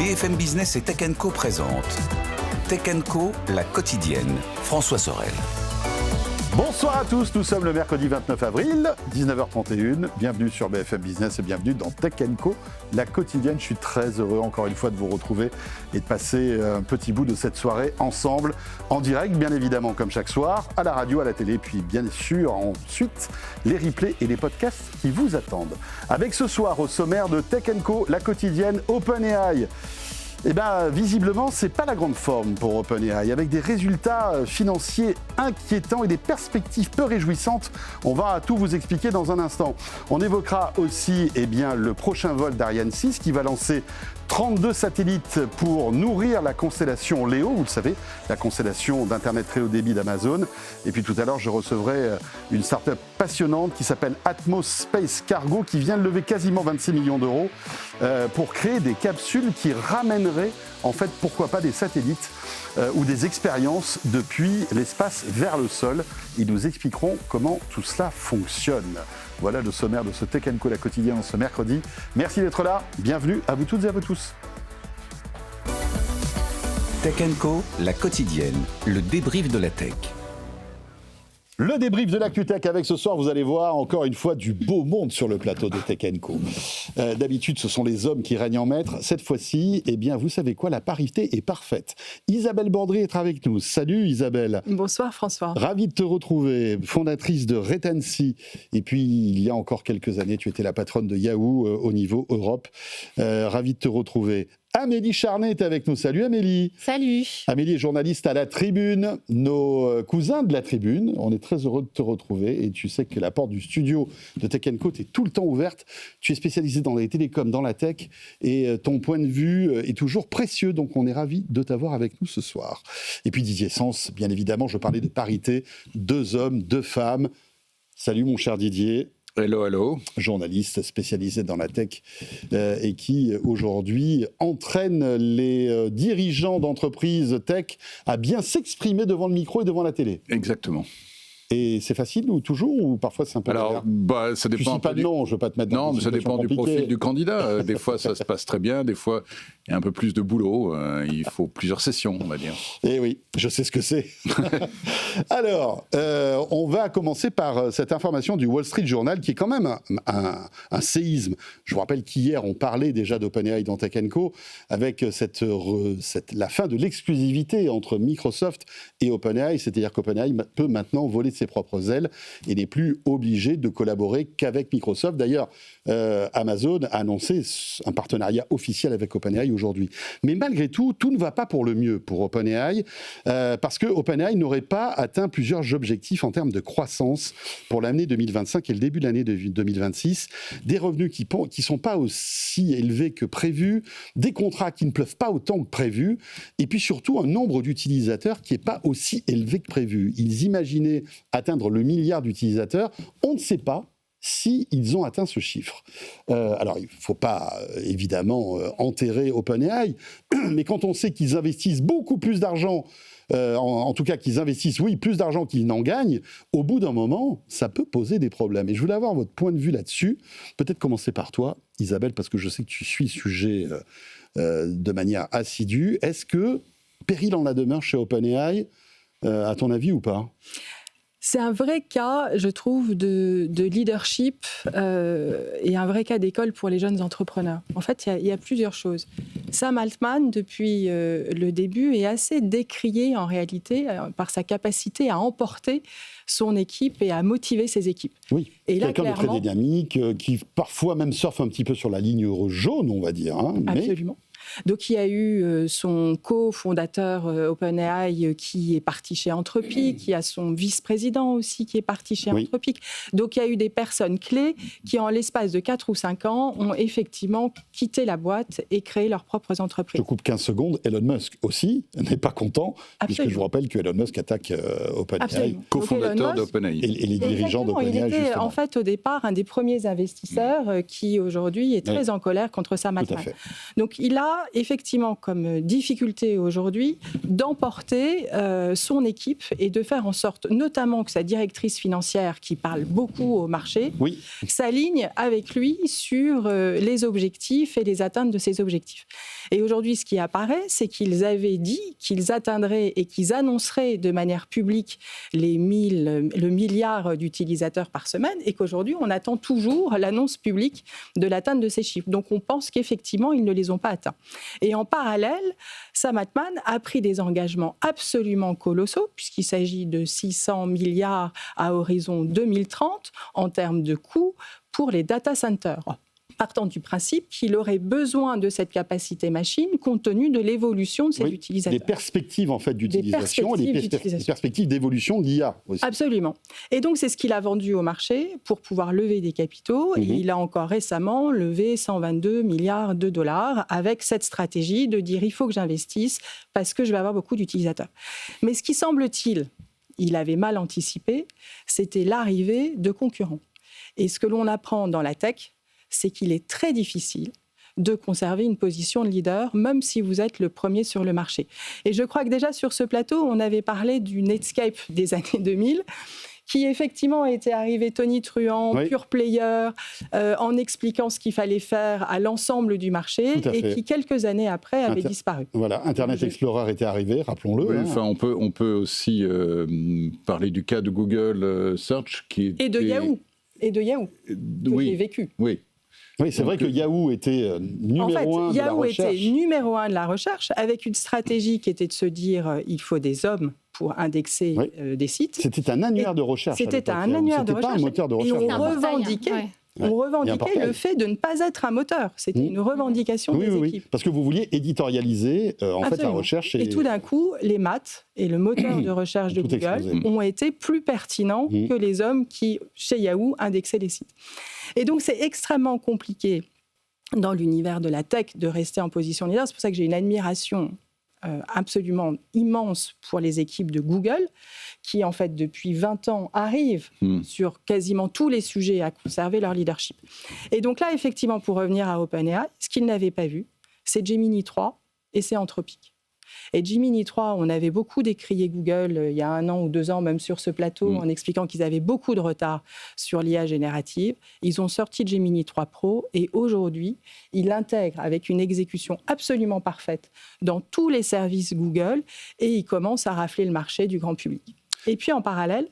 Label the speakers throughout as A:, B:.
A: BFM Business et Tech & Co présente Tech & Co, la quotidienne. François Sorel.
B: Bonsoir à tous, nous sommes le mercredi 29 avril, 19h31. Bienvenue sur BFM Business et bienvenue dans Tech & Co, la quotidienne. Je suis très heureux encore une fois de vous retrouver et de passer un petit bout de cette soirée ensemble, en direct bien évidemment comme chaque soir, à la radio, à la télé, puis bien sûr ensuite les replays et les podcasts qui vous attendent. Avec ce soir au sommaire de Tech & Co, la quotidienne OpenAI. Eh bien, visiblement, c'est pas la grande forme pour OpenAI. Avec des résultats financiers inquiétants et des perspectives peu réjouissantes, on va tout vous expliquer dans un instant. On évoquera aussi le prochain vol d'Ariane 6 qui va lancer 32 satellites pour nourrir la constellation Léo, vous le savez, la constellation d'Internet très haut débit d'Amazon. Et puis tout à l'heure, je recevrai une start-up passionnante qui s'appelle Atmos Space Cargo qui vient de lever quasiment 26 millions d'euros pour créer des capsules qui ramèneraient, en fait, pourquoi pas des satellites ou des expériences depuis l'espace vers le sol. Ils nous expliqueront comment tout cela fonctionne. Voilà le sommaire de ce Tech & Co, la quotidienne, ce mercredi. Merci d'être là. Bienvenue à vous toutes et à vous tous.
A: Tech & Co, la quotidienne. Le débrief de la tech.
B: Le débrief de l'ActuTech avec ce soir, vous allez voir encore une fois du beau monde sur le plateau de Tech & Co. D'habitude, ce sont les hommes qui règnent en maître. Cette fois-ci, vous savez quoi, la parité est parfaite. Isabelle Bordry est avec nous. Salut Isabelle.
C: Bonsoir François.
B: Ravi de te retrouver, fondatrice de Retency. Et puis, il y a encore quelques années, tu étais la patronne de Yahoo au niveau Europe. Ravi de te retrouver. Amélie Charnet est avec nous. Salut Amélie.
D: Salut.
B: Amélie est journaliste à La Tribune, nos cousins de La Tribune. On est très heureux de te retrouver et tu sais que la porte du studio de Tech & Co est tout le temps ouverte. Tu es spécialisée dans les télécoms, dans la tech et ton point de vue est toujours précieux. Donc on est ravis de t'avoir avec nous ce soir. Et puis Didier Sens, bien évidemment, je parlais de parité, 2 hommes, 2 femmes. Salut mon cher Didier.
E: Hello, hello.
B: Journaliste spécialisé dans la tech et qui aujourd'hui entraîne les dirigeants d'entreprises tech à bien s'exprimer devant le micro et devant la télé.
E: Exactement.
B: Et c'est facile ou toujours ou parfois c'est un peu
E: Alors, ça dépend.
B: Tu sais pas de nom, je veux pas te mettre dans
E: Non, mais ça dépend du profil du candidat. Des fois, ça se passe très bien. Des fois, il y a un peu plus de boulot. Il faut plusieurs sessions, on va dire.
B: Eh oui, je sais ce que c'est. Alors, on va commencer par cette information du Wall Street Journal qui est quand même un séisme. Je vous rappelle qu'hier, on parlait déjà d'OpenAI dans Tech & Co avec la fin de l'exclusivité entre Microsoft et OpenAI. C'est-à-dire qu'OpenAI peut maintenant voler de ses propres ailes et n'est plus obligé de collaborer qu'avec Microsoft. D'ailleurs, Amazon a annoncé un partenariat officiel avec OpenAI aujourd'hui. Mais malgré tout, tout ne va pas pour le mieux pour OpenAI parce que OpenAI n'aurait pas atteint plusieurs objectifs en termes de croissance pour l'année 2025 et le début de l'année 2026. Des revenus qui ne sont pas aussi élevés que prévu, des contrats qui ne pleuvent pas autant que prévu, et puis surtout un nombre d'utilisateurs qui n'est pas aussi élevé que prévu. Ils imaginaient atteindre le milliard d'utilisateurs. On ne sait pas s'ils ont atteint ce chiffre. Alors, il ne faut pas, évidemment, enterrer OpenAI, mais quand on sait qu'ils investissent beaucoup plus d'argent, en tout cas qu'ils investissent, plus d'argent qu'ils n'en gagnent, au bout d'un moment, ça peut poser des problèmes. Et je voulais avoir votre point de vue là-dessus. Peut-être commencer par toi, Isabelle, parce que je sais que tu suis le sujet de manière assidue. Est-ce que péril en la demeure chez OpenAI, à ton avis, ou pas ?
C: C'est un vrai cas, je trouve, de leadership et un vrai cas d'école pour les jeunes entrepreneurs. En fait, il y a plusieurs choses. Sam Altman, depuis le début, est assez décrié en réalité par sa capacité à emporter son équipe et à motiver ses équipes.
B: Oui,
C: et là,
B: quelqu'un de très dynamique, qui parfois même surfe un petit peu sur la ligne jaune, on va dire.
C: Absolument. Donc, il y a eu son cofondateur OpenAI qui est parti chez Anthropic, il y a son vice-président aussi qui est parti chez Anthropic. Donc, il y a eu des personnes clés qui, en l'espace de 4 ou 5 ans, ont effectivement quitté la boîte et créé leurs propres entreprises.
B: Je coupe 15 secondes. Elon Musk aussi n'est pas content, puisque je vous rappelle que Elon Musk attaque OpenAI,
E: cofondateur d'OpenAI.
B: Et les dirigeants d'OpenAI,
C: il était
B: justement.
C: en fait au départ un des premiers investisseurs qui aujourd'hui est très en colère contre Sam Altman. Donc, il a a effectivement comme difficulté aujourd'hui d'emporter son équipe et de faire en sorte, notamment que sa directrice financière, qui parle beaucoup au marché, s'aligne avec lui sur les objectifs et les atteintes de ces objectifs. Et aujourd'hui, ce qui apparaît, c'est qu'ils avaient dit qu'ils atteindraient et qu'ils annonceraient de manière publique le milliard d'utilisateurs par semaine, et qu'aujourd'hui, on attend toujours l'annonce publique de l'atteinte de ces chiffres. Donc, on pense qu'effectivement, ils ne les ont pas atteints. Et en parallèle, Sam Altman a pris des engagements absolument colossaux, puisqu'il s'agit de 600 milliards à horizon 2030 en termes de coûts pour les data centers, partant du principe qu'il aurait besoin de cette capacité machine compte tenu de l'évolution de ses utilisateurs.
B: Des perspectives en fait d'utilisation et des perspectives d'évolution de l'IA aussi.
C: Absolument. Et donc c'est ce qu'il a vendu au marché pour pouvoir lever des capitaux. Et il a encore récemment levé 122 milliards de dollars avec cette stratégie de dire il faut que j'investisse parce que je vais avoir beaucoup d'utilisateurs. Mais ce qui semble-t-il, il avait mal anticipé, c'était l'arrivée de concurrents. Et ce que l'on apprend dans la tech, c'est qu'il est très difficile de conserver une position de leader, même si vous êtes le premier sur le marché. Et je crois que déjà sur ce plateau, on avait parlé du Netscape des années 2000, qui effectivement était arrivé tonitruant, pure player, en expliquant ce qu'il fallait faire à l'ensemble du marché, et qui quelques années après avait disparu.
B: Voilà, Internet Explorer était arrivé, rappelons-le.
E: Oui, enfin, on peut aussi parler du cas de Google Search
C: et de Yahoo. Que j'ai vécu.
B: Oui, c'est vrai que Yahoo était numéro 1 de la recherche.
C: Yahoo était numéro 1 de la recherche, avec une stratégie qui était de se dire il faut des hommes pour indexer des sites.
B: C'était un annuaire de recherche.
C: C'était un annuaire de recherche.
B: C'était pas un moteur de recherche.
C: Et on revendiquait le fait de ne pas être un moteur. C'était une revendication des équipes.
B: Parce que vous vouliez éditorialiser fait la recherche.
C: Et tout d'un coup, les maths et le moteur de recherche de Google ont été plus pertinents que les hommes qui, chez Yahoo, indexaient les sites. Et donc, c'est extrêmement compliqué dans l'univers de la tech de rester en position leader. C'est pour ça que j'ai une admiration absolument immense pour les équipes de Google, qui, en fait, depuis 20 ans, arrivent sur quasiment tous les sujets à conserver leur leadership. Et donc là, effectivement, pour revenir à OpenAI, ce qu'ils n'avaient pas vu, c'est Gemini 3 et c'est Anthropic. Et Gemini 3, on avait beaucoup décrié Google il y a 1 an ou 2 ans, même sur ce plateau, en expliquant qu'ils avaient beaucoup de retard sur l'IA générative. Ils ont sorti Gemini 3 Pro et aujourd'hui, ils l'intègrent avec une exécution absolument parfaite dans tous les services Google et ils commencent à rafler le marché du grand public. Et puis en parallèle,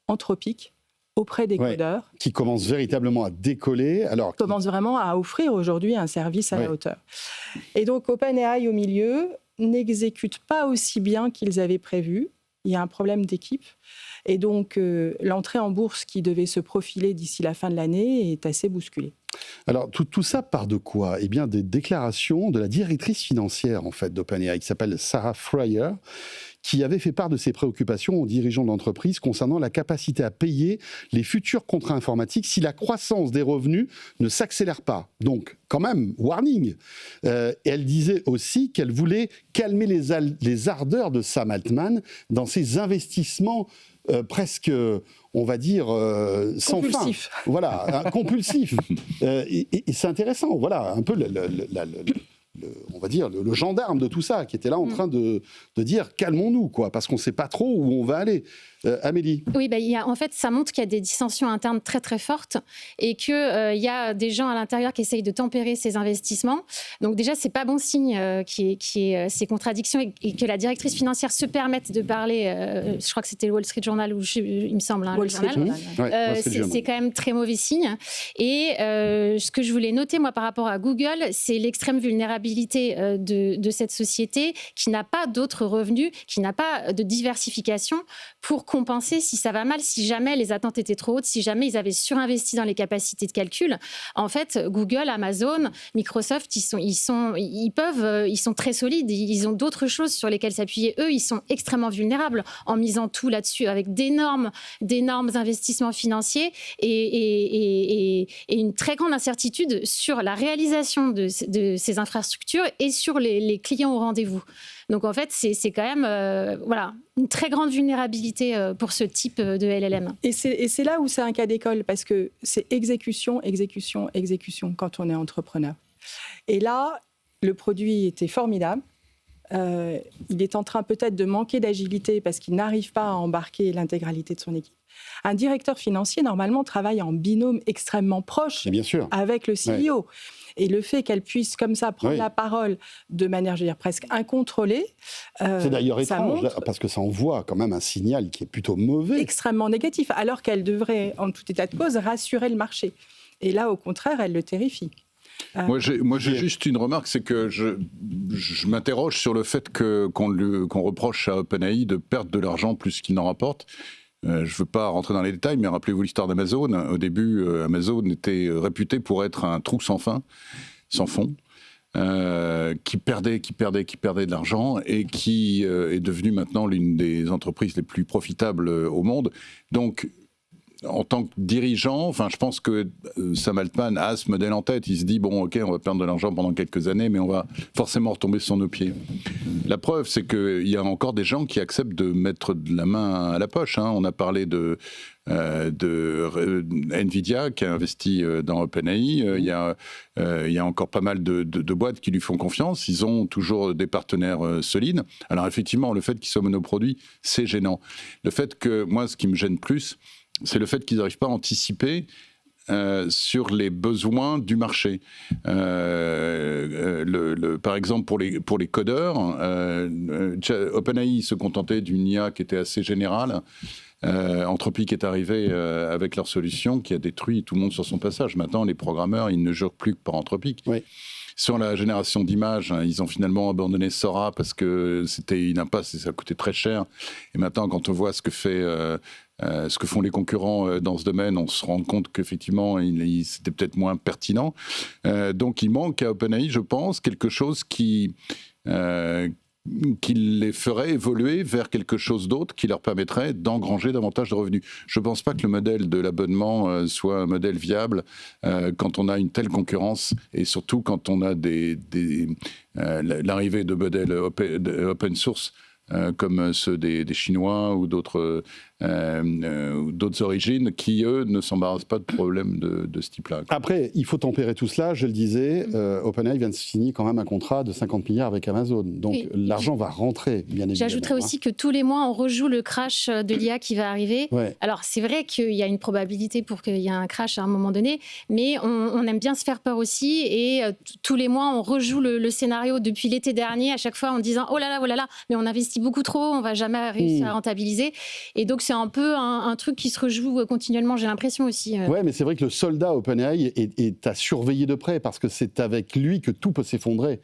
C: Anthropic, auprès des codeurs.
B: Qui commence véritablement à décoller.
C: Commence vraiment à offrir aujourd'hui un service à la hauteur. Et donc OpenAI au milieu n'exécutent pas aussi bien qu'ils avaient prévu. Il y a un problème d'équipe. Et donc, l'entrée en bourse qui devait se profiler d'ici la fin de l'année est assez bousculée.
B: Alors, tout ça part de quoi ? Eh bien, des déclarations de la directrice financière, en fait, d'OpenAI, qui s'appelle Sarah Frier, qui avait fait part de ses préoccupations aux dirigeants d'entreprise concernant la capacité à payer les futurs contrats informatiques si la croissance des revenus ne s'accélère pas. Donc, quand même, warning. Et elle disait aussi qu'elle voulait calmer les ardeurs de Sam Altman dans ses investissements presque, on va dire, sans fin. Voilà, compulsif. Et c'est intéressant, voilà, un peu on va dire, le gendarme de tout ça, qui était là en train de dire calmons-nous, quoi, parce qu'on ne sait pas trop où on va aller. Amélie.
D: Oui, en fait, ça montre qu'il y a des dissensions internes très très fortes et qu'il y a des gens à l'intérieur qui essayent de tempérer ces investissements. Donc déjà, c'est pas bon signe qu'il y ait ces contradictions et que la directrice financière se permette de parler. Je crois que c'était le Wall Street Journal, il me semble. Wall Street Journal. C'est quand même très mauvais signe. Et ce que je voulais noter, moi, par rapport à Google, c'est l'extrême vulnérabilité de cette société qui n'a pas d'autres revenus, qui n'a pas de diversification pour compenser si ça va mal, si jamais les attentes étaient trop hautes, si jamais ils avaient surinvesti dans les capacités de calcul. En fait, Google, Amazon, Microsoft, ils sont très solides, ils ont d'autres choses sur lesquelles s'appuyer. Eux, ils sont extrêmement vulnérables en misant tout là-dessus avec d'énormes investissements financiers et une très grande incertitude sur la réalisation de ces infrastructures et sur les clients au rendez-vous. Donc en fait, c'est quand même une très grande vulnérabilité pour ce type de LLM.
C: Et c'est là où c'est un cas d'école, parce que c'est exécution quand on est entrepreneur. Et là, Le produit était formidable. Il est en train peut-être de manquer d'agilité parce qu'il n'arrive pas à embarquer l'intégralité de son équipe. Un directeur financier, normalement, travaille en binôme extrêmement proche
B: bien sûr.
C: avec le CEO. Ouais. Et le fait qu'elle puisse comme ça prendre la parole de manière, je veux dire, presque incontrôlée,
B: c'est d'ailleurs étrange,
C: montre
B: parce que ça envoie quand même un signal qui est plutôt mauvais.
C: Extrêmement négatif, alors qu'elle devrait, en tout état de cause, rassurer le marché. Et là, au contraire, elle le terrifie.
E: Moi, j'ai juste une remarque, c'est que je m'interroge sur le fait qu'on reproche à OpenAI de perdre de l'argent plus qu'il n'en rapporte. Je ne veux pas rentrer dans les détails, mais rappelez-vous l'histoire d'Amazon. Au début, Amazon était réputé pour être un trou sans fin, sans fond, qui perdait de l'argent et qui est devenu maintenant l'une des entreprises les plus profitables au monde. Donc, en tant que dirigeant, enfin, je pense que Sam Altman a ce modèle en tête. Il se dit, bon, ok, on va perdre de l'argent pendant quelques années, mais on va forcément retomber sur nos pieds. La preuve, c'est qu'il y a encore des gens qui acceptent de mettre de la main à la poche. Hein. On a parlé de Nvidia qui a investi dans OpenAI. Il y a encore pas mal de boîtes qui lui font confiance. Ils ont toujours des partenaires solides. Alors effectivement, le fait qu'ils soient monoproduits, c'est gênant. Le fait que, moi, ce qui me gêne plus, c'est le fait qu'ils n'arrivent pas à anticiper sur les besoins du marché. Par exemple, pour les codeurs, OpenAI se contentait d'une IA qui était assez générale. Anthropic est arrivé avec leur solution qui a détruit tout le monde sur son passage. Maintenant, les programmeurs, ils ne jurent plus que par Anthropic. Oui. Sur la génération d'images, ils ont finalement abandonné Sora parce que c'était une impasse et ça coûtait très cher. Et maintenant, quand on voit ce que font les concurrents dans ce domaine, on se rend compte qu'effectivement, c'était peut-être moins pertinent. Donc, il manque à OpenAI, je pense, quelque chose qui les ferait évoluer vers quelque chose d'autre qui leur permettrait d'engranger davantage de revenus. Je ne pense pas que le modèle de l'abonnement soit un modèle viable quand on a une telle concurrence et surtout quand on a l'arrivée de modèles open source comme ceux des Chinois ou d'autres origines qui, eux, ne s'embarrassent pas de problèmes de ce type-là.
B: Après, il faut tempérer tout cela. Je le disais, OpenAI vient de signer quand même un contrat de 50 milliards avec Amazon. Donc, l'argent va rentrer, bien évidemment.
D: J'ajouterais aussi que tous les mois, on rejoue le crash de l'IA qui va arriver. Ouais. Alors, c'est vrai qu'il y a une probabilité pour qu'il y ait un crash à un moment donné, mais on aime bien se faire peur aussi. Et tous les mois, on rejoue le scénario depuis l'été dernier, à chaque fois en disant « Oh là là, mais on investit beaucoup trop, on ne va jamais réussir à rentabiliser. » Et donc, c'est un peu un truc qui se rejoue continuellement, j'ai l'impression aussi.
B: Oui, mais c'est vrai que le soldat OpenAI est à surveiller de près parce que c'est avec lui que tout peut s'effondrer,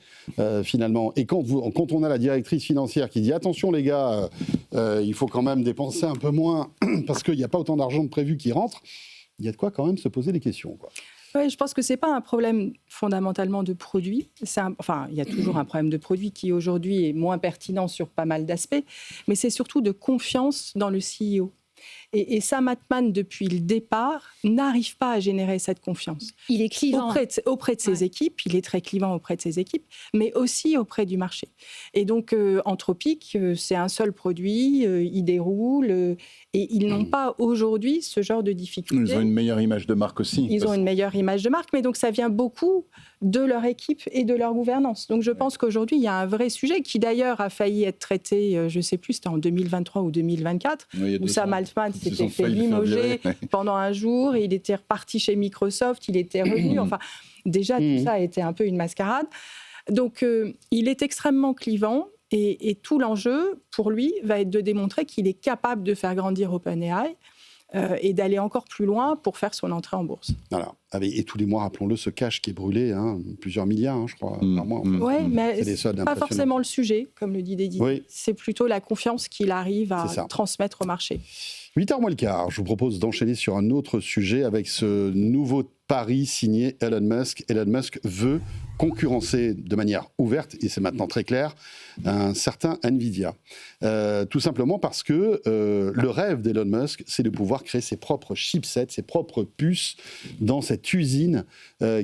B: finalement. Et quand on a la directrice financière qui dit « Attention les gars, il faut quand même dépenser un peu moins parce qu'il n'y a pas autant d'argent de prévu qui rentre », il y a de quoi quand même se poser des questions, quoi.
C: Oui, je pense que ce n'est pas un problème fondamentalement de produit. Il y a toujours un problème de produit qui aujourd'hui est moins pertinent sur pas mal d'aspects, mais c'est surtout de confiance dans le CEO. Et Sam Altman, depuis le départ, n'arrive pas à générer cette confiance.
D: Il est clivant.
C: Auprès de ses équipes, il est très clivant auprès de ses équipes, mais aussi auprès du marché. Et donc, Anthropic, c'est un seul produit, il déroule, et ils n'ont pas aujourd'hui ce genre de difficultés.
E: Ils ont une meilleure image de marque aussi.
C: Ils ont une meilleure image de marque, mais donc ça vient beaucoup de leur équipe et de leur gouvernance. Donc je pense qu'aujourd'hui, il y a un vrai sujet qui d'ailleurs a failli être traité, je ne sais plus, c'était en 2023 ou 2024, où Sam Altman s'était fait limoger pendant un jour, et il était reparti chez Microsoft, il était revenu, enfin déjà tout ça a été un peu une mascarade. Donc il est extrêmement clivant, et tout l'enjeu pour lui va être de démontrer qu'il est capable de faire grandir OpenAI, et d'aller encore plus loin pour faire son entrée en bourse.
B: Voilà. Et tous les mois, rappelons-le, ce cash qui est brûlé, plusieurs milliards, je crois, par mois.
C: Oui, mais c'est pas forcément le sujet, comme le dit Dédi. Oui. C'est plutôt la confiance qu'il arrive à transmettre au marché.
B: 8h moins le quart, je vous propose d'enchaîner sur un autre sujet avec ce nouveau pari signé Elon Musk. Elon Musk veut concurrencer de manière ouverte, et c'est maintenant très clair, un certain Nvidia. Tout simplement parce que le rêve d'Elon Musk, c'est de pouvoir créer ses propres chipsets, ses propres puces dans cette usine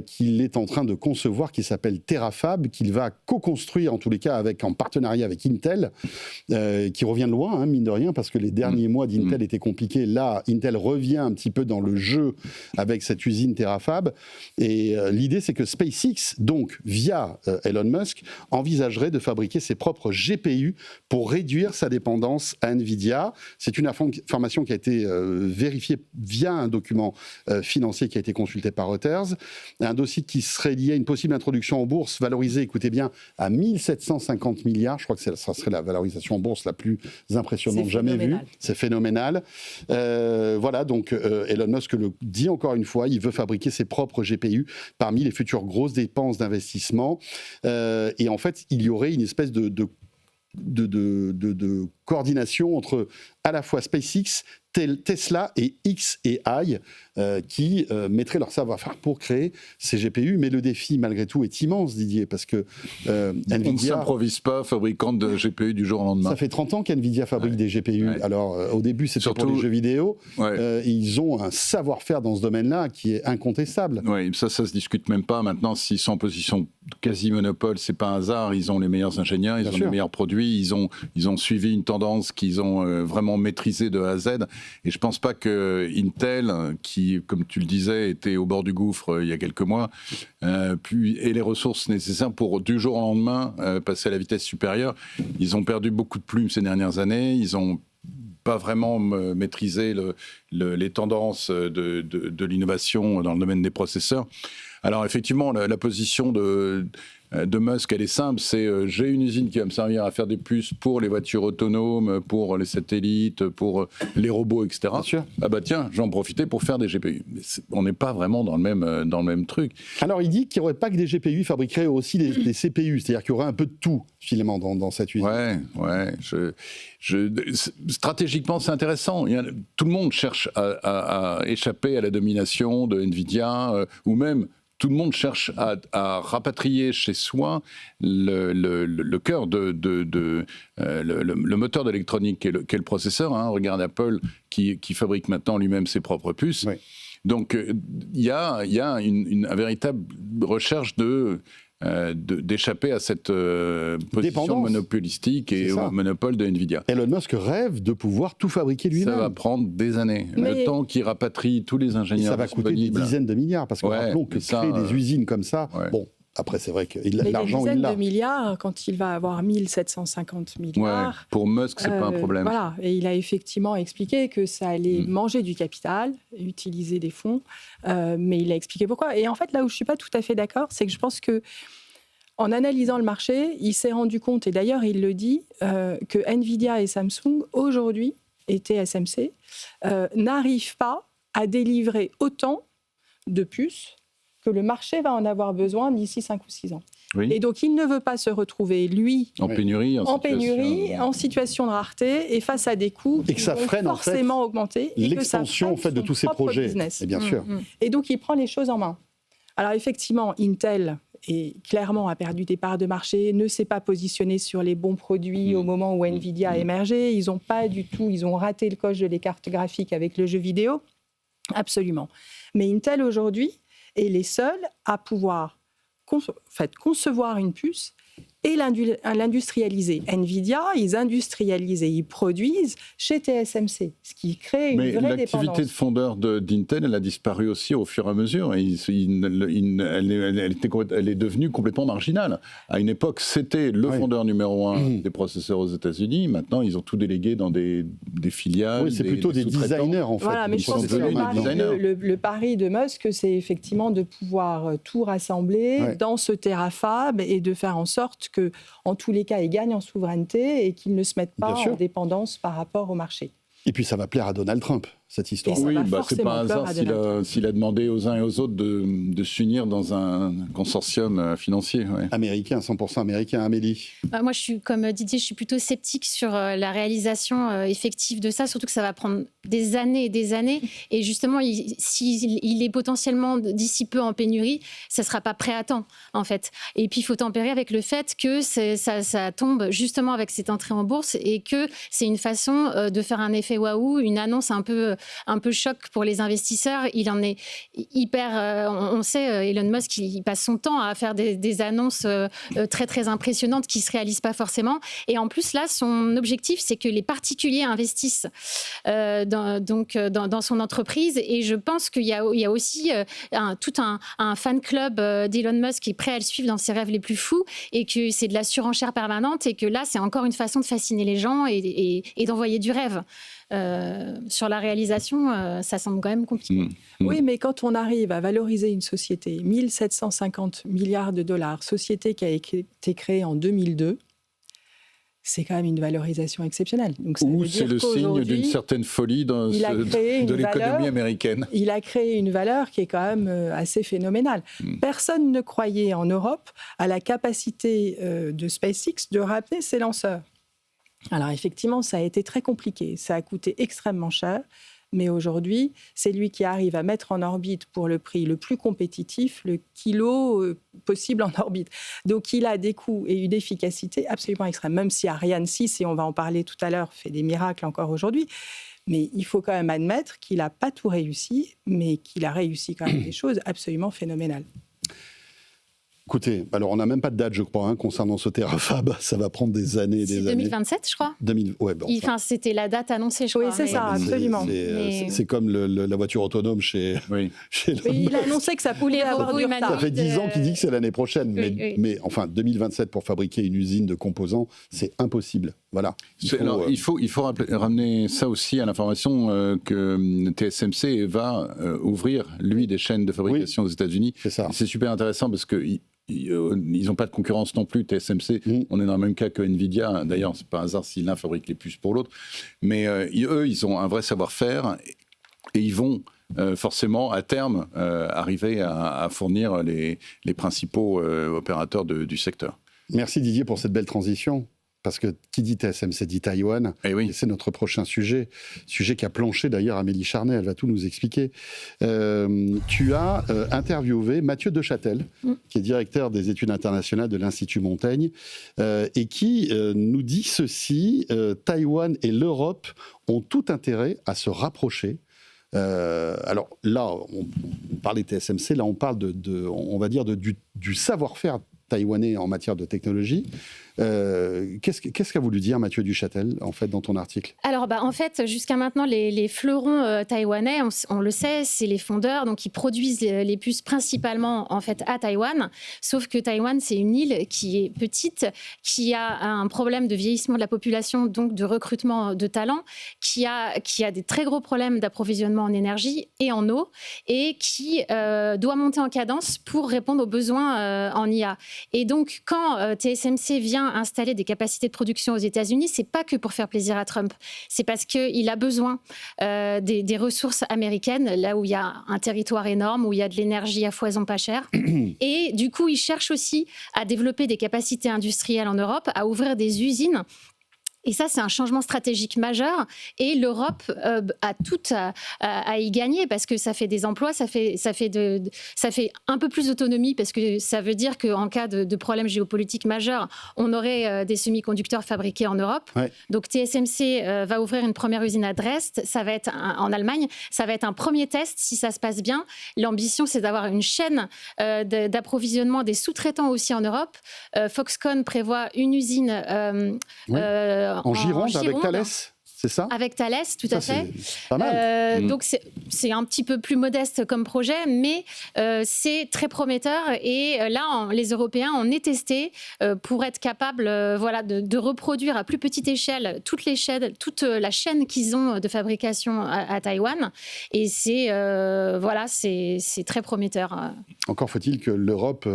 B: qu'il est en train de concevoir, qui s'appelle Terafab, qu'il va co-construire en tous les cas en partenariat avec Intel, qui revient de loin, mine de rien, parce que les derniers mois d'Intel étaient compliqués. Là, Intel revient un petit peu dans le jeu avec cette usine Terafab. Et l'idée, c'est que SpaceX, donc donc, via Elon Musk, envisagerait de fabriquer ses propres GPU pour réduire sa dépendance à Nvidia. C'est une information qui a été vérifiée via un document financier qui a été consulté par Reuters. Un dossier qui serait lié à une possible introduction en bourse valorisée, écoutez bien, à 1750 milliards. Je crois que ça serait la valorisation en bourse la plus impressionnante jamais vue. C'est phénoménal. Voilà, donc Elon Musk le dit encore une fois, il veut fabriquer ses propres GPU parmi les futures grosses dépenses d'investissement. Et en fait, il y aurait une espèce de coordination entre à la fois SpaceX, Tesla et xAI qui mettraient leur savoir-faire pour créer ces GPU. Mais le défi, malgré tout, est immense, Didier, parce que Nvidia...
E: On ne s'improvise pas fabricant de GPU du jour au lendemain.
B: Ça fait 30 ans qu'Nvidia fabrique des GPU. Ouais. Alors, au début, c'était surtout pour les jeux vidéo. Ouais. Ils ont un savoir-faire dans ce domaine-là qui est incontestable.
E: Oui, ça se discute même pas. Maintenant, s'ils sont en position quasi-monopole, c'est pas un hasard. Ils ont les meilleurs ingénieurs, ils ont les meilleurs produits, ils ont suivi une tendance qu'ils ont vraiment maîtrisée de A à Z. Et je pense pas que Intel, qui, comme tu le disais, était au bord du gouffre il y a quelques mois, ait les ressources nécessaires pour, du jour au lendemain, passer à la vitesse supérieure. Ils ont perdu beaucoup de plumes ces dernières années. Ils ont pas vraiment maîtrisé les tendances de l'innovation dans le domaine des processeurs. Alors effectivement, la position de Musk, elle est simple, c'est j'ai une usine qui va me servir à faire des puces pour les voitures autonomes, pour les satellites, pour les robots, etc.
B: Bien sûr.
E: Ah bah tiens, j'en profitais pour faire des GPU. Mais on n'est pas vraiment dans le même truc.
B: Alors il dit qu'il n'y aurait pas que des GPU, il fabriquerait aussi des CPU, c'est-à-dire qu'il y aurait un peu de tout finalement dans cette usine.
E: Ouais. Stratégiquement, c'est intéressant. Tout le monde cherche à échapper à la domination de Nvidia ou même tout le monde cherche à rapatrier chez soi le cœur le moteur d'électronique qu'est le processeur. Hein. Regarde Apple qui fabrique maintenant lui-même ses propres puces. Oui. Donc il y a une véritable recherche d'échapper à cette position monopolistique et au monopole de Nvidia.
B: Elon Musk rêve de pouvoir tout fabriquer lui-même.
E: Ça va prendre des années. Le temps qu'il rapatrie tous les ingénieurs.
B: Et ça va coûter des dizaines de milliards, parce que rappelons que créer des usines comme ça, bon, après c'est vrai que l'argent il l'a.
C: Des dizaines de milliards, quand il va avoir 1750 milliards...
E: Ouais, pour Musk, c'est pas un problème.
C: Voilà, et il a effectivement expliqué que ça allait manger du capital, utiliser des fonds, mais il a expliqué pourquoi. Et en fait, là où je ne suis pas tout à fait d'accord, c'est que je pense que en analysant le marché, il s'est rendu compte, et d'ailleurs il le dit, que Nvidia et Samsung, aujourd'hui, et TSMC, n'arrivent pas à délivrer autant de puces que le marché va en avoir besoin d'ici 5 ou 6 ans. Oui. Et donc, il ne veut pas se retrouver, lui,
E: en pénurie,
C: en situation de rareté, et face à des coûts qui vont forcément augmenter.
B: L'extension de tous ces projets,
C: business.
B: Et bien sûr.
C: Et donc, il prend les choses en main. Alors, effectivement, Intel clairement a perdu des parts de marché, ne s'est pas positionné sur les bons produits au moment où Nvidia a émergé. Ils ont raté le coche de les cartes graphiques avec le jeu vidéo. Absolument. Mais Intel, aujourd'hui, est les seuls à pouvoir concevoir une puce et l'industrialiser. Nvidia, ils industrialisent et ils produisent chez TSMC, ce qui crée une vraie dépendance. Mais
E: l'activité de fondeur d'Intel, elle a disparu aussi au fur et à mesure. Et elle est devenue complètement marginale. À une époque, c'était le fondeur numéro 1 des processeurs aux États-Unis. Maintenant, ils ont tout délégué dans des filiales.
B: Oui, c'est plutôt des designers, en fait.
C: Voilà, mais je pense que le pari de Musk, c'est effectivement de pouvoir tout rassembler dans ce terafab et de faire en sorte que, en tous les cas, ils gagnent en souveraineté et qu'ils ne se mettent pas en dépendance par rapport au marché.
B: Et puis ça va plaire à Donald Trump, cette histoire.
E: Oui, c'est pas un hasard s'il a demandé aux uns et aux autres de s'unir dans un consortium financier. Ouais.
B: Américain, 100% américain. Amélie?
D: Moi, je suis comme Didier, je suis plutôt sceptique sur la réalisation effective de ça, surtout que ça va prendre des années et des années. Et justement, s'il est potentiellement d'ici peu en pénurie, ça ne sera pas prêt à temps, en fait. Et puis, il faut tempérer avec le fait que ça tombe justement avec cette entrée en bourse et que c'est une façon de faire un effet waouh, une annonce un peu un peu choc pour les investisseurs. Il en est hyper... on sait, Elon Musk, il passe son temps à faire des annonces très, très impressionnantes qui ne se réalisent pas forcément. Et en plus, là, son objectif, c'est que les particuliers investissent dans son entreprise. Et je pense qu'il y a aussi tout un fan club d'Elon Musk qui est prêt à le suivre dans ses rêves les plus fous et que c'est de la surenchère permanente et que là, c'est encore une façon de fasciner les gens et d'envoyer du rêve. Sur la réalisation, ça semble quand même compliqué.
C: Oui, mais quand on arrive à valoriser une société, 1 750 milliards de dollars, société qui a été créée en 2002, c'est quand même une valorisation exceptionnelle. Donc,
E: ou c'est le signe d'une certaine folie de l'économie américaine.
C: Il a créé une valeur qui est quand même assez phénoménale. Personne ne croyait en Europe à la capacité de SpaceX de ramener ses lanceurs. Alors effectivement, ça a été très compliqué. Ça a coûté extrêmement cher. Mais aujourd'hui, c'est lui qui arrive à mettre en orbite pour le prix le plus compétitif, le kilo possible en orbite. Donc, il a des coûts et une efficacité absolument extrême. Même si Ariane 6, et on va en parler tout à l'heure, fait des miracles encore aujourd'hui. Mais il faut quand même admettre qu'il n'a pas tout réussi, mais qu'il a réussi quand même des choses absolument phénoménales.
B: Écoutez, alors on n'a même pas de date, je crois, concernant ce Terafab. Ça va prendre des années et des années.
D: C'est 2027, je crois.
B: Ouais, bon,
D: c'était la date annoncée, je crois.
C: Oui, c'est ça, absolument.
B: C'est comme la voiture autonome chez
C: oui, il a annoncé que ça pouvait avoir du retard.
B: Ça fait 10 ans qu'il dit que c'est l'année prochaine. Mais enfin, 2027 pour fabriquer une usine de composants, c'est impossible. Voilà.
E: Il faut ramener ça aussi à l'information que TSMC va ouvrir, lui, des chaînes de fabrication aux États-Unis.
B: C'est ça.
E: C'est super intéressant parce que ils n'ont pas de concurrence non plus, TSMC. On est dans le même cas que Nvidia. D'ailleurs, c'est pas un hasard si l'un fabrique les puces pour l'autre. Mais eux, ils ont un vrai savoir-faire et ils vont forcément, à terme, arriver à fournir les principaux opérateurs du secteur.
B: Merci Didier pour cette belle transition. Parce que qui dit TSMC dit Taïwan, et c'est notre prochain sujet qui a planché d'ailleurs Amélie Charnet, elle va tout nous expliquer. Tu as interviewé Mathieu Dechatel, qui est directeur des études internationales de l'Institut Montaigne, et qui nous dit ceci, Taïwan et l'Europe ont tout intérêt à se rapprocher. Alors là, on parlait de TSMC, là on parle on va dire du savoir-faire taïwanais en matière de technologie. Qu'est-ce qu'a voulu dire Mathieu Duchâtel, en fait, dans ton article ?
D: Alors, en fait, jusqu'à maintenant, les fleurons taïwanais, on le sait, c'est les fondeurs, donc ils produisent les puces principalement, en fait, à Taïwan. Sauf que Taïwan, c'est une île qui est petite, qui a un problème de vieillissement de la population, donc de recrutement de talents, qui a des très gros problèmes d'approvisionnement en énergie et en eau, et qui doit monter en cadence pour répondre aux besoins en IA. Et donc, quand TSMC vient installer des capacités de production aux États-Unis, c'est pas que pour faire plaisir à Trump, c'est parce qu'il a besoin des ressources américaines, là où il y a un territoire énorme, où il y a de l'énergie à foison pas chère. Et du coup, il cherche aussi à développer des capacités industrielles en Europe, à ouvrir des usines. Et ça, c'est un changement stratégique majeur. Et l'Europe a tout à y gagner parce que ça fait des emplois, ça fait un peu plus d'autonomie parce que ça veut dire qu'en cas de problème géopolitique majeur, on aurait des semi-conducteurs fabriqués en Europe. Ouais. Donc TSMC va ouvrir une première usine à Dresde, ça va être en Allemagne. Ça va être un premier test si ça se passe bien. L'ambition, c'est d'avoir une chaîne d'approvisionnement des sous-traitants aussi en Europe. Foxconn prévoit une usine
B: en Gironde avec Thales, c'est ça ?
D: Avec Thales, tout à fait.
B: C'est pas mal.
D: Donc c'est un petit peu plus modeste comme projet, mais c'est très prometteur. Et là, les Européens, on est testés pour être capables de reproduire à plus petite échelle toute la chaîne qu'ils ont de fabrication à Taïwan. Et c'est très prometteur.
B: Encore faut-il que l'Europe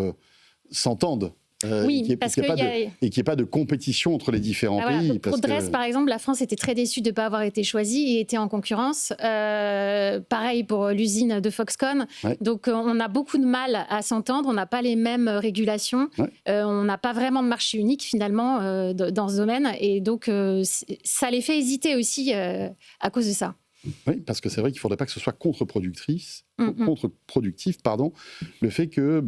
B: s'entende.
D: Oui, parce qu'il
B: et qu'il n'y ait pas de compétition entre les différents pays.
D: Pour Dresde, par exemple, la France était très déçue de ne pas avoir été choisie et était en concurrence. Pareil pour l'usine de Foxconn. Ouais. Donc, on a beaucoup de mal à s'entendre. On n'a pas les mêmes régulations. Ouais. On n'a pas vraiment de marché unique, finalement, dans ce domaine. Et donc, ça les fait hésiter aussi à cause de ça.
B: Oui, parce que c'est vrai qu'il ne faudrait pas que ce soit contre-productrice contre-productif, pardon, le fait que,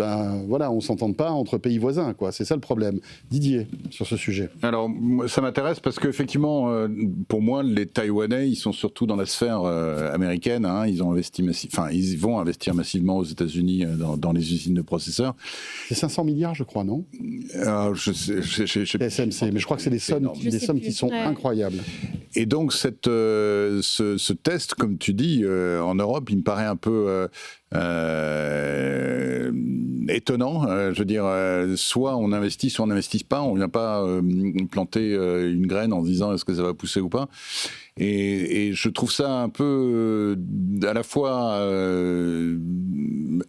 B: voilà, on s'entende pas entre pays voisins, quoi. C'est ça le problème. Didier, sur ce sujet.
E: Alors, ça m'intéresse parce qu'effectivement, pour moi, les Taïwanais, ils sont surtout dans la sphère américaine. Hein. Ils ont investi ils vont investir massivement aux États-Unis dans les usines de processeurs.
B: C'est 500 milliards, je crois, non?
E: Je sais
B: TSMC, mais je crois que c'est des sommes qui sont incroyables.
E: Et donc, ce test, comme tu dis, en Europe, il me paraît un peu étonnant. Je veux dire, soit on investit, soit on n'investit pas. On ne vient pas planter une graine en se disant est-ce que ça va pousser ou pas. Et je trouve ça un peu à la fois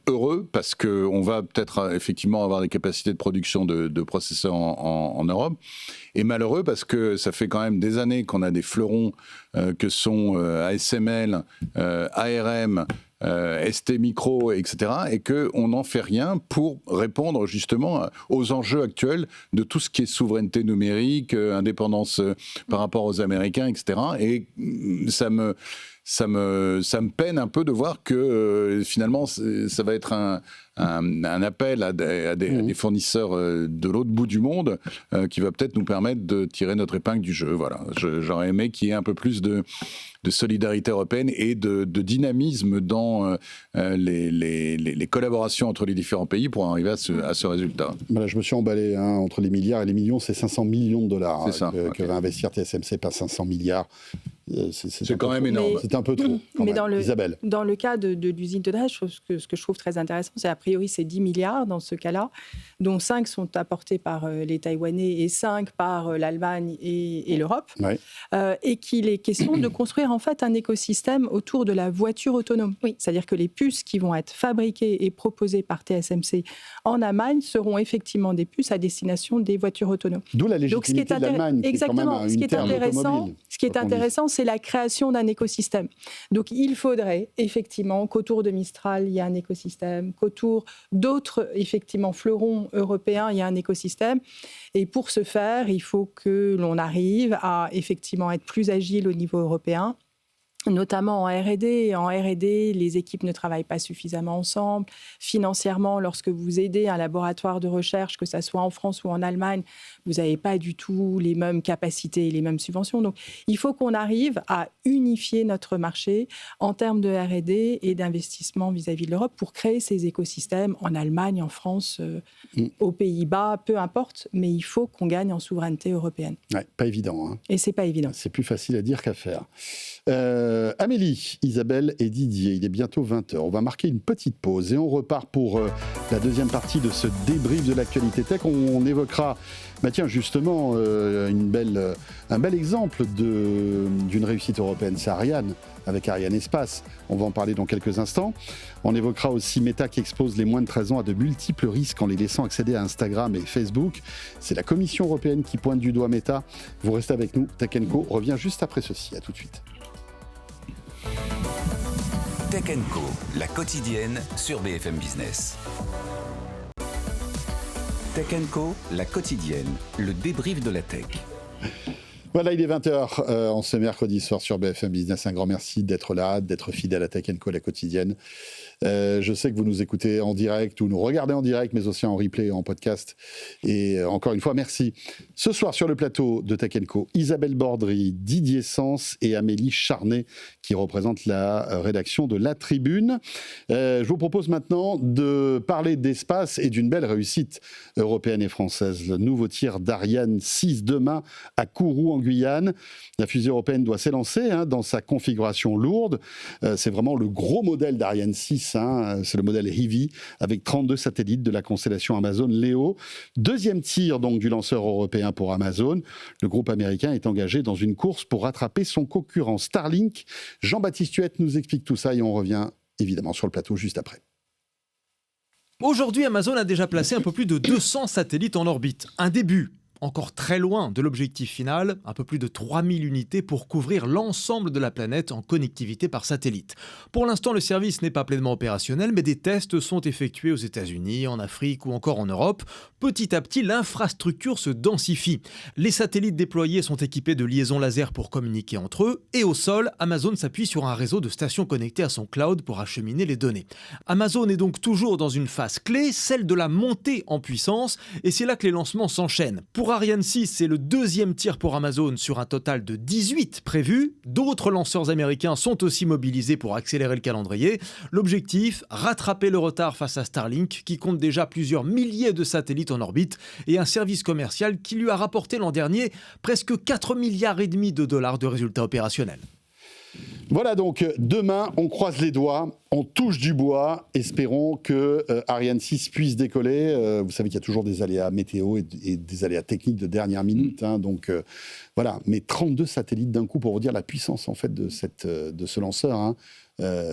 E: heureux parce qu'on va peut-être effectivement avoir des capacités de production de processeurs en Europe, et malheureux parce que ça fait quand même des années qu'on a des fleurons que sont ASML, ARM, ST Micro, etc., et qu'on n'en fait rien pour répondre justement aux enjeux actuels de tout ce qui est souveraineté numérique, indépendance par rapport aux Américains, etc. Et ça me peine un peu de voir que finalement ça va être un appel à des fournisseurs de l'autre bout du monde qui va peut-être nous permettre de tirer notre épingle du jeu. Voilà. J'aurais aimé qu'il y ait un peu plus de solidarité européenne et de dynamisme dans les collaborations entre les différents pays pour arriver à ce résultat.
B: Voilà, je me suis emballé entre les milliards et les millions, c'est 500 millions de dollars que va investir TSMC, pas 500 milliards.
E: C'est quand même énorme.
B: C'est un peu trop.
C: Mais
B: Isabelle.
C: Dans le cas de l'usine de Daesh, ce que je trouve très intéressant, c'est a priori c'est 10 milliards dans ce cas-là, dont 5 sont apportés par les Taïwanais et 5 par l'Allemagne et l'Europe, et qu'il est question de construire en fait un écosystème autour de la voiture autonome. Oui. C'est-à-dire que les puces qui vont être fabriquées et proposées par TSMC en Allemagne seront effectivement des puces à destination des voitures autonomes.
B: D'où la légitimité de l'Allemagne.
C: Exactement. Ce qui est intéressant, c'est la création d'un écosystème. Donc, il faudrait effectivement qu'autour de Mistral, il y ait un écosystème, qu'autour d'autres, effectivement, fleurons européens, il y ait un écosystème. Et pour ce faire, il faut que l'on arrive à, effectivement, être plus agile au niveau européen, notamment en R&D. En R&D, les équipes ne travaillent pas suffisamment ensemble. Financièrement, lorsque vous aidez un laboratoire de recherche, que ça soit en France ou en Allemagne, vous n'avez pas du tout les mêmes capacités et les mêmes subventions. Donc, il faut qu'on arrive à unifier notre marché en termes de R&D et d'investissement vis-à-vis de l'Europe pour créer ces écosystèmes en Allemagne, en France, aux Pays-Bas, peu importe, mais il faut qu'on gagne en souveraineté européenne.
B: Ouais, pas évident.
C: Et c'est pas évident.
B: C'est plus facile à dire qu'à faire. Amélie, Isabelle et Didier, il est bientôt 20h. On va marquer une petite pause et on repart pour la deuxième partie de ce débrief de l'actualité tech. On évoquera, justement, un bel exemple d'une réussite européenne, c'est Ariane, avec Ariane Espace. On va en parler dans quelques instants. On évoquera aussi Meta qui expose les moins de 13 ans à de multiples risques en les laissant accéder à Instagram et Facebook. C'est la Commission européenne qui pointe du doigt Meta. Vous restez avec nous. Tech & Co revient juste après ceci. À tout de suite.
A: Tech & Co, la quotidienne sur BFM Business. Tech & Co, la quotidienne, le débrief de la tech.
B: Voilà, il est 20h en ce mercredi soir sur BFM Business. Un grand merci d'être là, d'être fidèle à Tech & Co, la quotidienne. Je sais que vous nous écoutez en direct ou nous regardez en direct, mais aussi en replay, en podcast. Et encore une fois, merci. Ce soir, sur le plateau de Tech & Co, Isabelle Bordry, Didier Sens et Amélie Charnet, qui représentent la rédaction de La Tribune. Je vous propose maintenant de parler d'espace et d'une belle réussite européenne et française. Le nouveau tir d'Ariane 6 demain à Kourou, en Guyane. La fusée européenne doit s'élancer dans sa configuration lourde. C'est vraiment le gros modèle d'Ariane 6. C'est le modèle Heavy, avec 32 satellites de la constellation Amazon Leo. Deuxième tir donc du lanceur européen pour Amazon. Le groupe américain est engagé dans une course pour rattraper son concurrent Starlink. Jean-Baptiste Huette nous explique tout ça et on revient évidemment sur le plateau juste après.
F: Aujourd'hui, Amazon a déjà placé un peu plus de 200 satellites en orbite. Un début. encore très loin de l'objectif final, un peu plus de 3000 unités pour couvrir l'ensemble de la planète en connectivité par satellite. Pour l'instant, le service n'est pas pleinement opérationnel, mais des tests sont effectués aux États-Unis, en Afrique ou encore en Europe. Petit à petit, l'infrastructure se densifie. Les satellites déployés sont équipés de liaisons laser pour communiquer entre eux, et au sol, Amazon s'appuie sur un réseau de stations connectées à son cloud pour acheminer les données. Amazon est donc toujours dans une phase clé, celle de la montée en puissance, et c'est là que les lancements s'enchaînent. Pour Ariane 6, c'est le deuxième tir pour Amazon sur un total de 18 prévus. D'autres lanceurs américains sont aussi mobilisés pour accélérer le calendrier. L'objectif, rattraper le retard face à Starlink, qui compte déjà plusieurs milliers de satellites en orbite, et un service commercial qui lui a rapporté l'an dernier presque 4,5 milliards de dollars de résultats opérationnels.
B: Voilà donc, demain, on croise les doigts, on touche du bois, espérons que Ariane 6 puisse décoller. Vous savez qu'il y a toujours des aléas météo et des aléas techniques de dernière minute, hein, donc voilà. Mais 32 satellites d'un coup, pour vous dire la puissance en fait de ce lanceur, hein.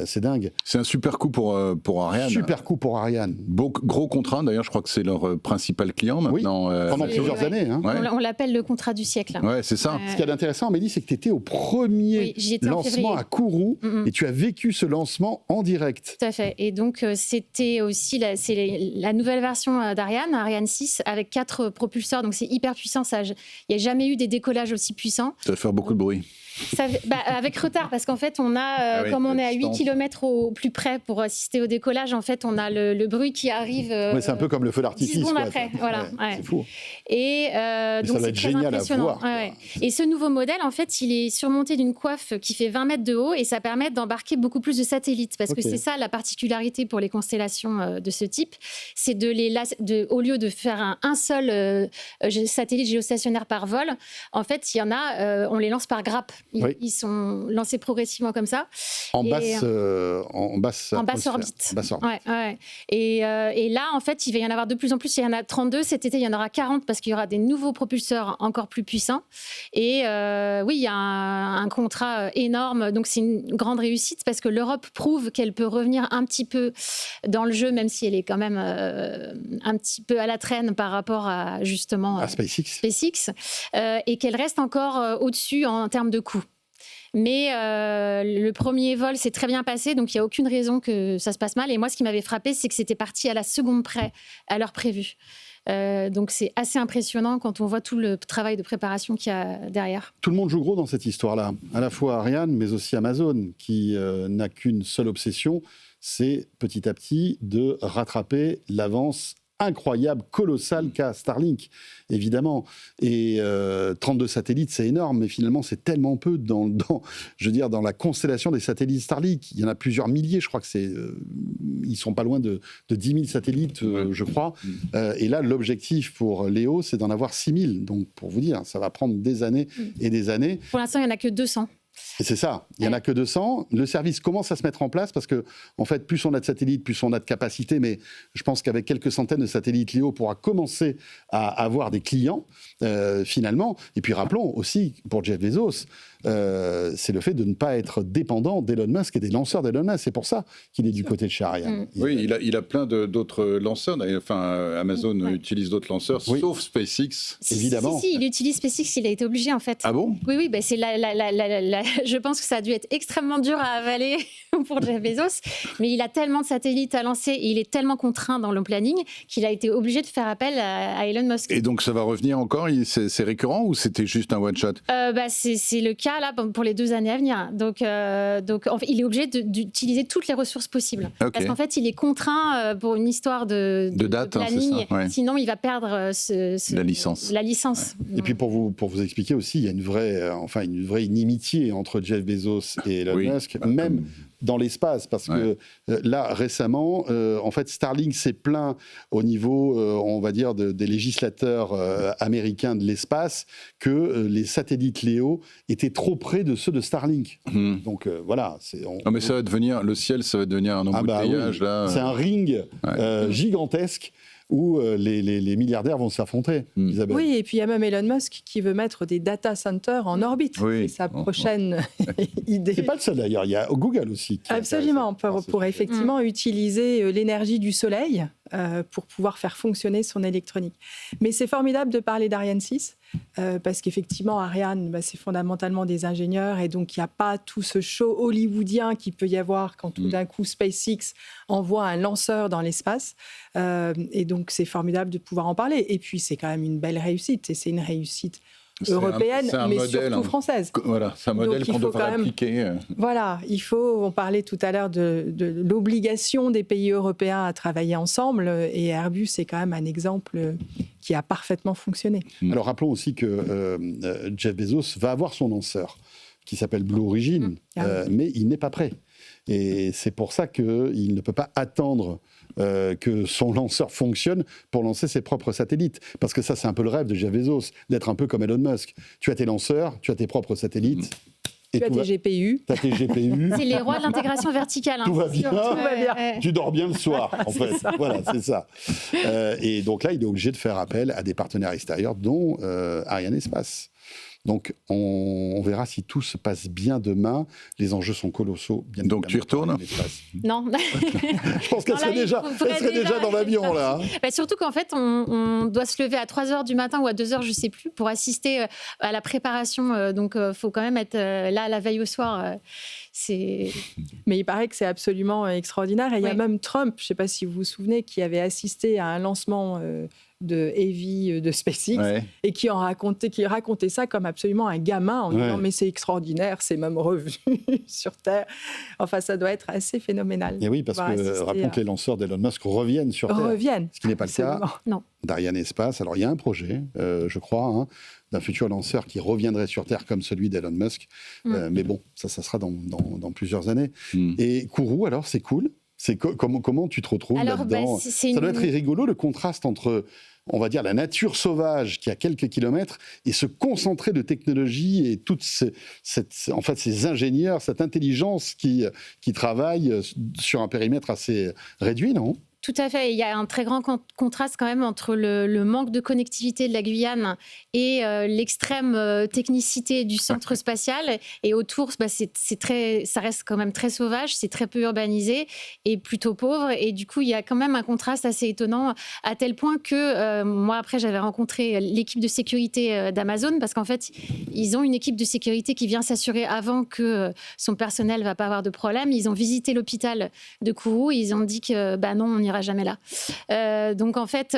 B: C'est dingue.
E: C'est un super coup pour Ariane.
B: Super coup pour Ariane.
E: Gros contrat, d'ailleurs, je crois que c'est leur principal client maintenant.
B: Oui, pendant plusieurs années. Hein.
E: Ouais.
D: On l'appelle le contrat du siècle.
E: Ouais, c'est ça.
B: Ce qu'il y a d'intéressant, Amélie, c'est que tu étais au premier lancement à Kourou et tu as vécu ce lancement en direct.
D: Tout à fait. Et donc, c'était aussi la nouvelle version d'Ariane, Ariane 6, avec 4 propulseurs. Donc, c'est hyper puissant. Il n'y a jamais eu des décollages aussi puissants.
E: Ça va faire beaucoup de bruit.
D: Avec retard, parce qu'en fait, on a, comme on est à 8 km au plus près pour assister au décollage, en fait, on a le bruit qui arrive.
B: C'est un peu comme le feu d'artifice.
D: 10 secondes après, voilà. Ouais.
B: C'est fou.
D: Et donc,
B: ça va être génial à voir.
D: Et ce nouveau modèle, en fait, il est surmonté d'une coiffe qui fait 20 mètres de haut et ça permet d'embarquer beaucoup plus de satellites. Parce que c'est ça la particularité pour les constellations de ce type. C'est au lieu de faire un seul satellite géostationnaire par vol, en fait, il y en a, on les lance par grappe. Ils sont lancés progressivement comme ça.
B: En basse
D: orbite.
B: Ouais.
D: Et là, en fait, il va y en avoir de plus en plus. Il y en a 32. Cet été, il y en aura 40 parce qu'il y aura des nouveaux propulseurs encore plus puissants. Et oui, il y a un contrat énorme. Donc, c'est une grande réussite parce que l'Europe prouve qu'elle peut revenir un petit peu dans le jeu, même si elle est quand même un petit peu à la traîne par rapport à, justement,
B: à SpaceX.
D: Et qu'elle reste encore au-dessus en termes de coûts. Mais le premier vol s'est très bien passé, donc il n'y a aucune raison que ça se passe mal. Et moi, ce qui m'avait frappé, c'est que c'était parti à la seconde près, à l'heure prévue. Donc c'est assez impressionnant quand on voit tout le travail de préparation qu'il y a derrière.
B: Tout le monde joue gros dans cette histoire-là. À la fois Ariane, mais aussi Amazon, qui n'a qu'une seule obsession, c'est petit à petit de rattraper l'avance incroyable, colossal qu'a Starlink, évidemment. Et 32 satellites, c'est énorme, mais finalement, c'est tellement peu dans la constellation des satellites Starlink. Il y en a plusieurs milliers, je crois que ils sont pas loin de 10 000 satellites, je crois. Et là, l'objectif pour Léo, c'est d'en avoir 6 000. Donc, pour vous dire, ça va prendre des années et des années.
D: Pour l'instant, il n'y en a que 200.
B: Et c'est ça, il n'y en a que 200. Le service commence à se mettre en place parce que, en fait, plus on a de satellites, plus on a de capacité. Mais je pense qu'avec quelques centaines de satellites, Léo pourra commencer à avoir des clients, finalement. Et puis rappelons aussi, pour Jeff Bezos, c'est le fait de ne pas être dépendant d'Elon Musk et des lanceurs d'Elon Musk. C'est pour ça qu'il est du côté de chez Ariane.
E: Oui, il a plein d'autres lanceurs. Enfin, Amazon utilise d'autres lanceurs, sauf SpaceX.
B: Évidemment.
D: Si, il utilise SpaceX, il a été obligé, en fait.
E: Ah bon ?
D: Oui, c'est je pense que ça a dû être extrêmement dur à avaler pour Jeff Bezos, mais il a tellement de satellites à lancer et il est tellement contraint dans le planning qu'il a été obligé de faire appel à Elon Musk.
E: Et donc ça va revenir encore ? C'est récurrent ou c'était juste un one-shot ?
D: C'est le cas là pour les 2 années à venir. Donc en fait, il est obligé d'utiliser toutes les ressources possibles. Okay. Parce qu'en fait, il est contraint pour une histoire de
E: date,
D: planning.
E: C'est ça, ouais.
D: Sinon, il va perdre la licence.
B: Ouais. Et puis pour vous expliquer aussi, il y a une vraie inimitié entre Jeff Bezos et Elon Musk, même dans l'espace, parce que là, récemment, en fait, Starlink s'est plaint au niveau, on va dire, des législateurs américains de l'espace, que les satellites Léo étaient trop près de ceux de Starlink. Donc voilà.
E: Non, mais ça va devenir, le ciel, ça va devenir un embouteillage. Là.
B: C'est un ring gigantesque où les milliardaires vont s'affronter, Isabelle.
C: Oui, et puis il y a même Elon Musk qui veut mettre des data centers en orbite. C'est sa prochaine idée.
B: C'est pas le seul d'ailleurs, il y a Google aussi.
C: Absolument, pour effectivement utiliser l'énergie du soleil pour pouvoir faire fonctionner son électronique. Mais c'est formidable de parler d'Ariane 6, parce qu'effectivement, Ariane, c'est fondamentalement des ingénieurs, et donc il n'y a pas tout ce show hollywoodien qu'il peut y avoir quand tout d'un coup SpaceX envoie un lanceur dans l'espace. Et donc c'est formidable de pouvoir en parler. Et puis c'est quand même une belle réussite, et c'est une réussite européenne, mais
E: modèle,
C: surtout française.
E: Voilà, c'est un modèle qu'on devrait appliquer.
C: Voilà, on parlait tout à l'heure de l'obligation des pays européens à travailler ensemble, et Airbus est quand même un exemple qui a parfaitement fonctionné.
B: Alors rappelons aussi que Jeff Bezos va avoir son lanceur, qui s'appelle Blue Origin, mais il n'est pas prêt. Et c'est pour ça qu'il ne peut pas attendre que son lanceur fonctionne pour lancer ses propres satellites. Parce que ça, c'est un peu le rêve de Jeff Bezos, d'être un peu comme Elon Musk. Tu as tes lanceurs, tu as tes propres satellites.
C: Tu as tes GPU.
B: Tu as tes GPU.
D: C'est les rois de l'intégration verticale.
B: Tout va bien.
C: Tout va bien.
B: Tu dors bien le soir, en fait.
C: Ça.
B: Voilà, c'est ça. Et donc là, il est obligé de faire appel à des partenaires extérieurs, dont Arianespace. Donc, on verra si tout se passe bien demain. Les enjeux sont colossaux. Bien
E: donc, tu y retournes ?
D: Non.
B: Je pense qu'elle serait déjà dans l'avion, là.
D: Surtout qu'en fait, on doit se lever à 3h du matin ou à 2h, je ne sais plus, pour assister à la préparation. Donc, il faut quand même être là la veille au soir.
C: Mais il paraît que c'est absolument extraordinaire. Et il y a même Trump, je ne sais pas si vous vous souvenez, qui avait assisté à un lancement de Heavy de SpaceX, et qui racontait ça comme absolument un gamin, en disant mais c'est extraordinaire, c'est même revenu sur Terre. Enfin, ça doit être assez phénoménal.
B: Et oui, parce que rappelons que les lanceurs d'Elon Musk reviennent sur Terre. Ce qui n'est pas le cas d'Arianespace. Alors il y a un projet, je crois, d'un futur lanceur qui reviendrait sur Terre comme celui d'Elon Musk. Mais bon, ça sera dans plusieurs années. Et Kourou, alors, c'est cool. Comment tu te retrouves là-dedans ? Ça doit être rigolo, le contraste entre, on va dire, la nature sauvage qui a quelques kilomètres et ce concentré de technologie et toutes ces ingénieurs, cette intelligence qui travaillent sur un périmètre assez réduit, non ?
D: Tout à fait. Il y a un très grand contraste quand même entre le manque de connectivité de la Guyane et l'extrême technicité du centre spatial. Et autour, ça reste quand même très sauvage, c'est très peu urbanisé et plutôt pauvre. Et du coup, il y a quand même un contraste assez étonnant, à tel point que moi, après, j'avais rencontré l'équipe de sécurité d'Amazon, parce qu'en fait, ils ont une équipe de sécurité qui vient s'assurer avant que son personnel ne va pas avoir de problème. Ils ont visité l'hôpital de Kourou et ils ont dit que non, on n'ira jamais là. Donc en fait,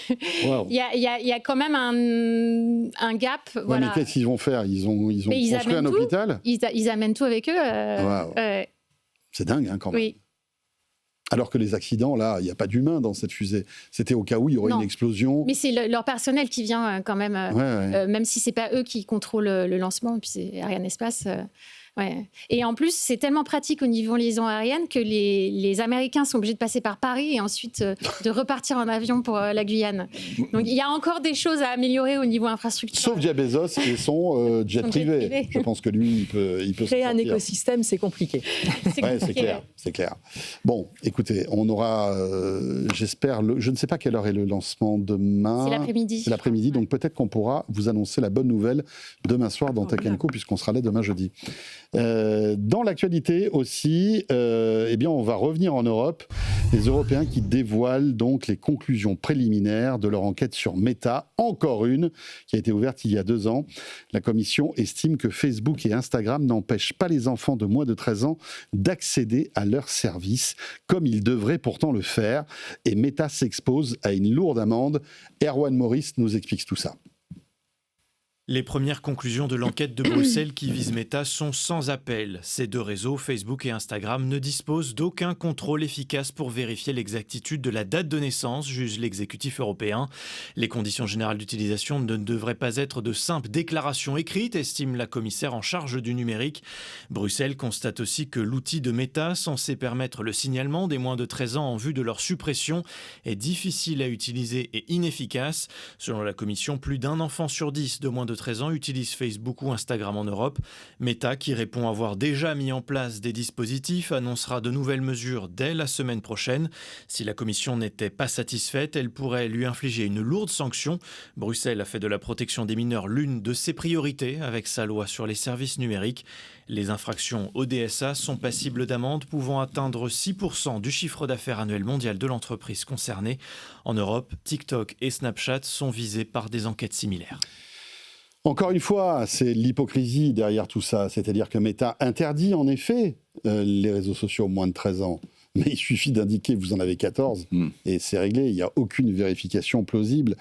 D: il y a quand même un gap.
B: Mais qu'est-ce qu'ils vont faire ? Ils ont construit un hôpital ?
D: Ils amènent tout avec eux.
B: C'est dingue, quand même.
D: Oui.
B: Alors que les accidents, là, il n'y a pas d'humain dans cette fusée. C'était au cas où il y aurait une explosion.
D: Mais c'est leur personnel qui vient quand même, même si ce n'est pas eux qui contrôlent le lancement, puis c'est Arianespace. Et en plus, c'est tellement pratique au niveau liaison aérienne que les Américains sont obligés de passer par Paris et ensuite de repartir en avion pour la Guyane. Donc il y a encore des choses à améliorer au niveau infrastructure.
B: Sauf Jeff Bezos et son jet privé. Je pense que lui, il peut
C: créer un écosystème, c'est compliqué.
B: C'est clair. Bon, écoutez, on aura, j'espère, je ne sais pas quelle heure est le lancement demain.
D: C'est l'après-midi.
B: C'est l'après-midi, donc peut-être qu'on pourra vous annoncer la bonne nouvelle demain soir dans Tech & Co, puisqu'on sera là demain jeudi. Dans l'actualité aussi, on va revenir en Europe. Les Européens qui dévoilent donc les conclusions préliminaires de leur enquête sur Meta, encore une, qui a été ouverte il y a 2 ans. La commission estime que Facebook et Instagram n'empêchent pas les enfants de moins de 13 ans d'accéder à leurs services, comme ils devraient pourtant le faire. Et Meta s'expose à une lourde amende. Erwan Maurice nous explique tout ça.
F: Les premières conclusions de l'enquête de Bruxelles qui vise Meta sont sans appel. Ces 2 réseaux, Facebook et Instagram, ne disposent d'aucun contrôle efficace pour vérifier l'exactitude de la date de naissance, juge l'exécutif européen. Les conditions générales d'utilisation ne devraient pas être de simples déclarations écrites, estime la commissaire en charge du numérique. Bruxelles constate aussi que l'outil de Meta, censé permettre le signalement des moins de 13 ans en vue de leur suppression, est difficile à utiliser et inefficace. Selon la commission, plus d'un enfant sur 10 de moins de 13 ans utilise Facebook ou Instagram en Europe. Meta, qui répond avoir déjà mis en place des dispositifs, annoncera de nouvelles mesures dès la semaine prochaine. Si la commission n'était pas satisfaite, elle pourrait lui infliger une lourde sanction. Bruxelles a fait de la protection des mineurs l'une de ses priorités avec sa loi sur les services numériques. Les infractions au DSA sont passibles d'amendes pouvant atteindre 6% du chiffre d'affaires annuel mondial de l'entreprise concernée. En Europe, TikTok et Snapchat sont visés par des enquêtes similaires.
B: Encore une fois, c'est l'hypocrisie derrière tout ça. C'est-à-dire que Meta interdit en effet les réseaux sociaux aux moins de 13 ans. Mais il suffit d'indiquer que vous en avez 14 et c'est réglé. Il n'y a aucune vérification plausible.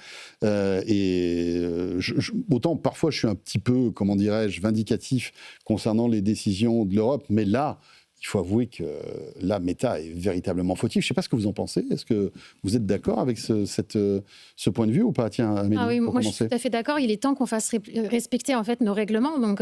B: Autant parfois je suis un petit peu, comment dirais-je, vindicatif concernant les décisions de l'Europe, mais là, il faut avouer que la Meta est véritablement fautive. Je ne sais pas ce que vous en pensez. Est-ce que vous êtes d'accord avec ce point de vue ou pas? Tiens, Amélie,
D: oui,
B: pour
D: moi
B: commencer.
D: je suis tout à fait d'accord. Il est temps qu'on fasse respecter en fait nos règlements. Donc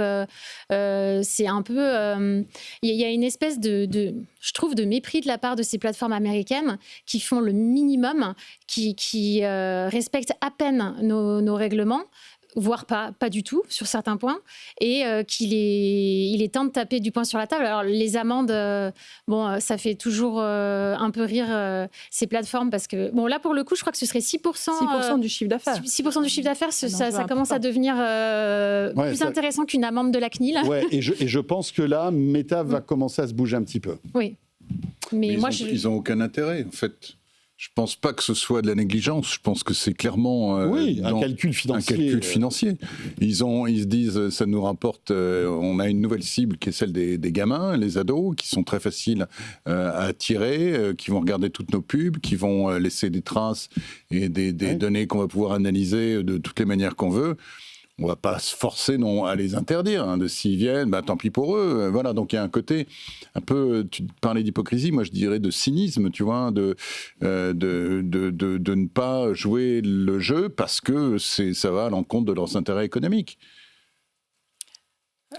D: c'est un peu, il y a une espèce je trouve, de mépris de la part de ces plateformes américaines qui font le minimum, qui respectent à peine nos règlements, voire pas du tout sur certains points, et il est temps de taper du poing sur la table. Alors les amendes, ça fait toujours un peu rire ces plateformes, parce que, là pour le coup, je crois que ce serait 6%
C: du chiffre d'affaires.
D: 6% du chiffre d'affaires, ça commence à devenir plus intéressant qu'une amende de la CNIL.
B: Ouais, et je pense que là, Meta va commencer à se bouger un petit peu.
D: Oui. Mais
E: ils n'ont aucun intérêt, en fait. Je ne pense pas que ce soit de la négligence. Je pense que c'est clairement
B: un calcul financier.
E: Ils se disent, ça nous rapporte. On a une nouvelle cible qui est celle des gamins, les ados, qui sont très faciles à attirer, qui vont regarder toutes nos pubs, qui vont laisser des traces et des données qu'on va pouvoir analyser de toutes les manières qu'on veut. On ne va pas se forcer à les interdire. S'ils viennent, tant pis pour eux. Voilà, donc il y a un côté un peu, tu parlais d'hypocrisie, moi je dirais de cynisme, tu vois, de ne pas jouer le jeu parce que ça va à l'encontre de leurs intérêts économiques.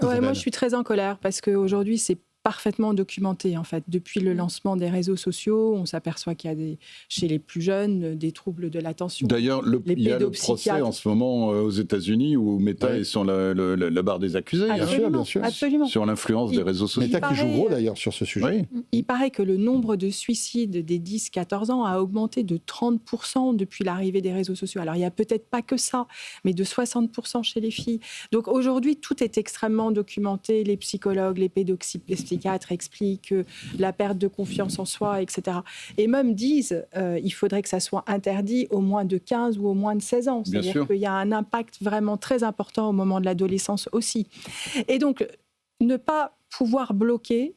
C: Ouais, moi je suis très en colère parce qu'aujourd'hui c'est parfaitement documenté en fait. Depuis le lancement des réseaux sociaux, on s'aperçoit qu'il y a chez les plus jeunes des troubles de l'attention.
E: D'ailleurs, il y a le procès en ce moment aux États-Unis où Meta est sur la barre des accusés.
C: Absolument,
B: bien sûr.
C: Absolument.
E: Sur l'influence des réseaux sociaux.
B: Meta qui joue gros d'ailleurs sur ce sujet.
E: Oui.
C: Il paraît que le nombre de suicides des 10-14 ans a augmenté de 30% depuis l'arrivée des réseaux sociaux. Alors il n'y a peut-être pas que ça, mais de 60% chez les filles. Donc aujourd'hui, tout est extrêmement documenté. Les psychologues, les pédopsychiatres expliquent la perte de confiance en soi, etc. Et même disent il faudrait que ça soit interdit au moins de 15 ou au moins de 16 ans. C'est-à-dire qu'il y a un impact vraiment très important au moment de l'adolescence aussi. Et donc, ne pas pouvoir bloquer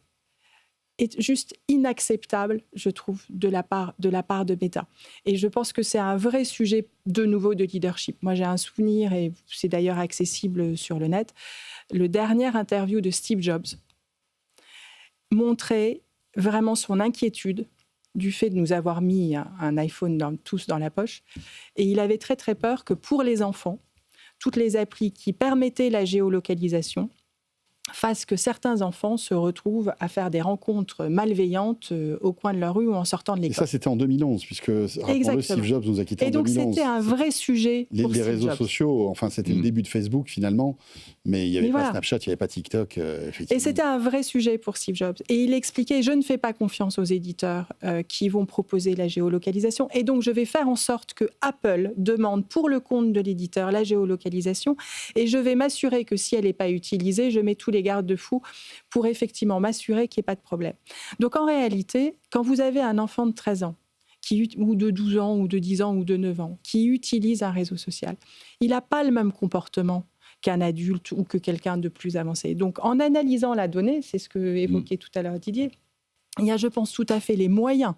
C: est juste inacceptable, je trouve, de la part de Meta. Et je pense que c'est un vrai sujet, de nouveau, de leadership. Moi, j'ai un souvenir, et c'est d'ailleurs accessible sur le net, le dernier interview de Steve Jobs montrait vraiment son inquiétude du fait de nous avoir mis un iPhone tous dans la poche. Et il avait très, très peur que pour les enfants, toutes les applis qui permettaient la géolocalisation fasse que certains enfants se retrouvent à faire des rencontres malveillantes au coin de leur rue ou en sortant de l'école.
B: Et ça, c'était en 2011, puisque, rappelons-le, Steve Jobs nous a quittés en 2011.
C: Et donc, c'était un vrai sujet pour
B: les réseaux
C: Jobs.
B: sociaux, enfin, c'était le début de Facebook, finalement, mais il n'y avait pas Snapchat, il n'y avait pas TikTok, effectivement.
C: Et c'était un vrai sujet pour Steve Jobs. Et il expliquait, je ne fais pas confiance aux éditeurs qui vont proposer la géolocalisation, et donc je vais faire en sorte que Apple demande pour le compte de l'éditeur la géolocalisation, et je vais m'assurer que si elle n'est pas utilisée, je mets tous les garde-fous pour effectivement m'assurer qu'il n'y ait pas de problème. Donc en réalité, quand vous avez un enfant de 13 ans, ou de 12 ans, ou de 10 ans, ou de 9 ans, qui utilise un réseau social, il n'a pas le même comportement qu'un adulte ou que quelqu'un de plus avancé. Donc en analysant la donnée, c'est ce que évoquait tout à l'heure Didier, il y a, je pense, tout à fait les moyens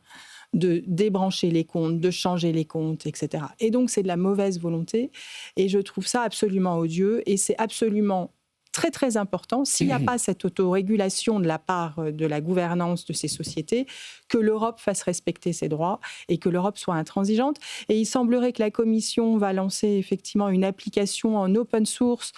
C: de débrancher les comptes, de changer les comptes, etc. Et donc c'est de la mauvaise volonté, et je trouve ça absolument odieux, et c'est absolument très, très important, s'il n'y a pas cette autorégulation de la part de la gouvernance de ces sociétés, que l'Europe fasse respecter ses droits et que l'Europe soit intransigeante. Et il semblerait que la Commission va lancer effectivement une application en open source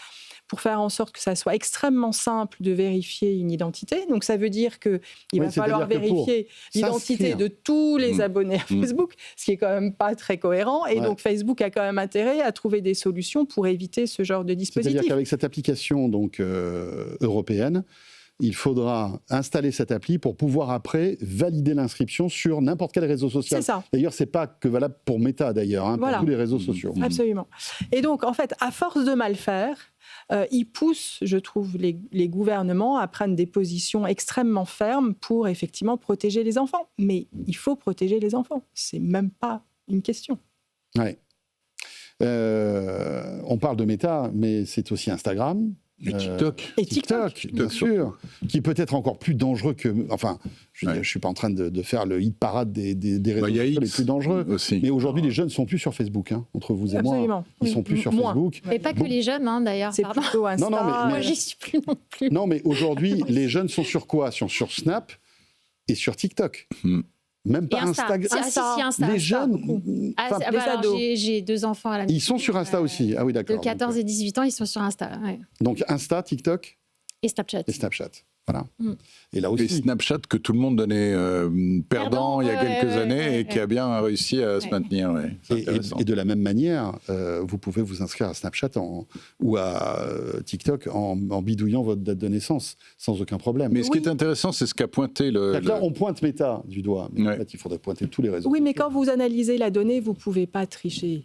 C: pour faire en sorte que ça soit extrêmement simple de vérifier une identité. Donc ça veut dire qu'il va falloir vérifier l'identité de tous les abonnés à Facebook, ce qui est quand même pas très cohérent. Et donc Facebook a quand même intérêt à trouver des solutions pour éviter ce genre de dispositif.
B: C'est-à-dire qu'avec cette application donc, européenne, il faudra installer cette appli pour pouvoir après valider l'inscription sur n'importe quel réseau social.
C: C'est ça.
B: D'ailleurs, c'est pas que valable pour Meta d'ailleurs, hein, pour tous les réseaux sociaux.
C: Absolument. Et donc, en fait, à force de mal faire, ils poussent, je trouve, les gouvernements à prendre des positions extrêmement fermes pour effectivement protéger les enfants. Mais il faut protéger les enfants. C'est même pas une question.
B: Ouais. On parle de Meta, mais c'est aussi Instagram.
E: Et TikTok.
C: Et TikTok,
B: bien sûr, qui peut être encore plus dangereux que... Enfin, je ne suis pas en train de faire le hit parade des réseaux sociaux les plus dangereux.
E: Aussi.
B: Mais aujourd'hui, les jeunes ne sont plus sur Facebook, hein, entre vous et moi. Ils ne sont plus sur Facebook.
D: Et pas que les jeunes, hein, d'ailleurs.
C: C'est plutôt Insta.
B: Non, mais
D: moi, j'y suis plus non plus.
B: Non, mais aujourd'hui, les jeunes sont sur quoi ? Sur Snap et sur TikTok. Même pas Instagram.
D: Insta.
B: Les jeunes,
C: les ados.
D: J'ai 2 enfants à la maison.
B: ils sont sur Insta aussi. Ah oui, d'accord.
D: De 14 et 18 ans, ils sont sur Insta. Ouais.
B: Donc Insta, TikTok
D: Et Snapchat.
B: et Snapchat. Voilà. Et là aussi.
E: Et Snapchat que tout le monde donnait perdant il y a quelques années et qui a bien réussi à se maintenir. Ouais. C'est intéressant.
B: Et de la même manière, vous pouvez vous inscrire à Snapchat ou à TikTok en bidouillant votre date de naissance, sans aucun problème.
E: Mais ce qui est intéressant, c'est ce qu'a pointé le...
B: Là, on pointe Meta du doigt, mais en fait, il faudrait pointer tous les réseaux.
C: Oui, mais quand vous analysez la donnée, vous ne pouvez pas tricher.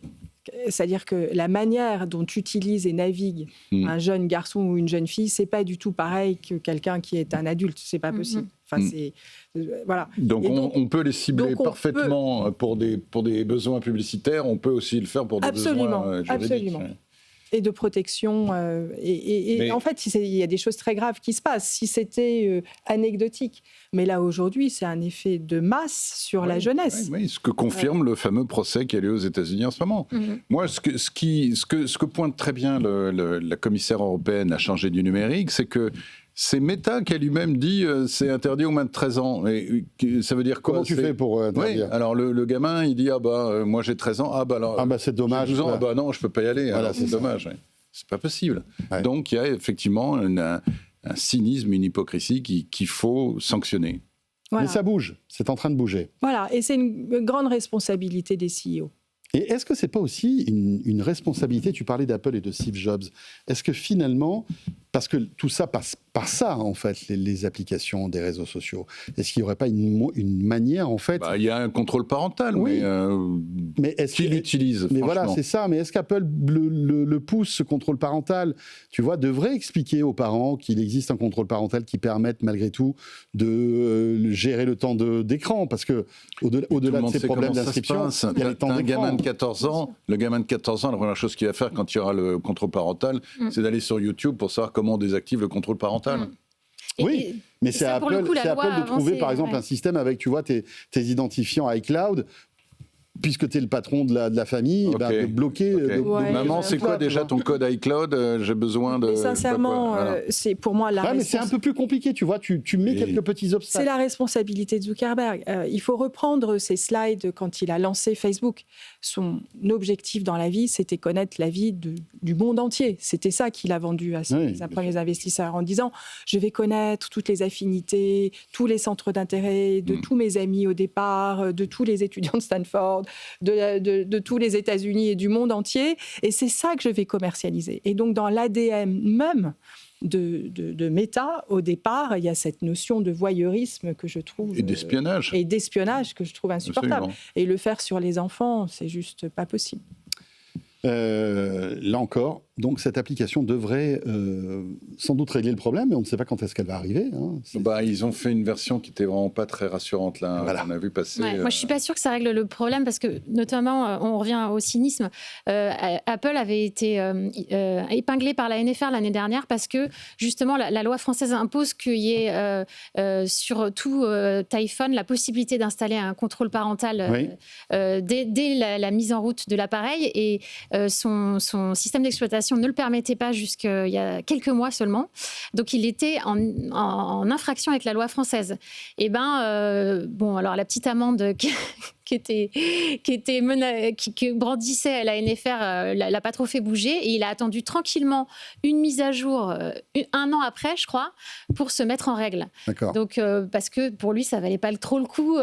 C: C'est-à-dire que la manière dont utilise et navigue un jeune garçon ou une jeune fille, c'est pas du tout pareil que quelqu'un qui est un adulte. C'est pas possible. Enfin, voilà.
E: Donc, on peut les cibler parfaitement pour des besoins publicitaires. On peut aussi le faire pour des besoins juridiques.
C: Absolument. Et de protection. Et en fait, il y a des choses très graves qui se passent. Si c'était anecdotique. Mais là, aujourd'hui, c'est un effet de masse sur la jeunesse.
E: Oui, ce que confirme le fameux procès qui a lieu aux États-Unis en ce moment. Moi, ce que pointe très bien la commissaire européenne à changer du numérique, c'est que c'est Meta qui a lui-même dit c'est interdit aux moins de 13 ans. Et ça veut dire quoi ?
B: Comment tu fais pour interdire ?
E: Alors le gamin, il dit moi j'ai 13 ans,
B: c'est dommage.
E: 12 ans, non, je peux pas y aller.
B: Voilà,
E: alors, c'est dommage. C'est pas possible.
B: Ouais.
E: Donc il y a effectivement un cynisme, une hypocrisie qu'il faut sanctionner.
C: Voilà.
B: Mais ça bouge, c'est en train de bouger.
C: Voilà, et c'est une grande responsabilité des CEO.
B: Et est-ce que c'est pas aussi une responsabilité, tu parlais d'Apple et de Steve Jobs, est-ce que finalement, parce que tout ça passe par ça, en fait, les applications des réseaux sociaux, est-ce qu'il n'y aurait pas une manière, en fait...
E: Il y a un contrôle parental,
B: oui.
E: mais qui l'utilise,
B: mais voilà, c'est ça. Mais est-ce qu'Apple le pousse, ce contrôle parental ? Tu vois, devrait expliquer aux parents qu'il existe un contrôle parental qui permette, malgré tout, de gérer le temps d'écran, parce que au-delà de ces problèmes d'inscription, il y a le temps d'écran.
E: Le gamin de 14 ans, la première chose qu'il va faire quand il y aura le contrôle parental, c'est d'aller sur YouTube pour savoir comment on désactive le contrôle parental.
B: Oui, mais c'est à Apple de trouver, par exemple, un système avec, tu vois, tes identifiants iCloud. Puisque tu es le patron de la famille, de bloquer...
E: Maman, c'est quoi déjà ton code iCloud ? J'ai besoin de...
C: Mais sincèrement, c'est pour moi la
B: mais c'est un peu plus compliqué, tu vois, tu mets quelques petits obstacles.
C: C'est la responsabilité de Zuckerberg. Il faut reprendre ses slides quand il a lancé Facebook. Son objectif dans la vie, c'était connaître la vie du monde entier. C'était ça qu'il a vendu à ses premiers investisseurs, en disant « Je vais connaître toutes les affinités, tous les centres d'intérêt, de tous mes amis au départ, de tous les étudiants de Stanford, de tous les États-Unis et du monde entier, et c'est ça que je vais commercialiser. » Et donc, dans l'ADN même de Meta, au départ, il y a cette notion de voyeurisme que je trouve...
E: Et d'espionnage.
C: Et d'espionnage que je trouve insupportable.
E: Absolument.
C: Et le faire sur les enfants, c'est juste pas possible.
B: Là encore, donc cette application devrait sans doute régler le problème, mais on ne sait pas quand est-ce qu'elle va arriver. Hein.
E: Ils ont fait une version qui n'était vraiment pas très rassurante là. Voilà. On a vu passer.
D: Moi, je ne suis pas sûre que ça règle le problème parce que, notamment, on revient au cynisme. Apple avait été épinglé par la NFR l'année dernière parce que justement la loi française impose qu'il y ait sur tout iPhone la possibilité d'installer un contrôle parental dès la mise en route de l'appareil, et son système d'exploitation ne le permettait pas jusqu'il y a quelques mois seulement. Donc, il était en infraction avec la loi française. Et alors la petite amende qui brandissait la NFR l'a pas trop fait bouger, et il a attendu tranquillement une mise à jour 1 an après, je crois, pour se mettre en règle.
B: D'accord.
D: Donc, parce que pour lui, ça valait pas trop le coup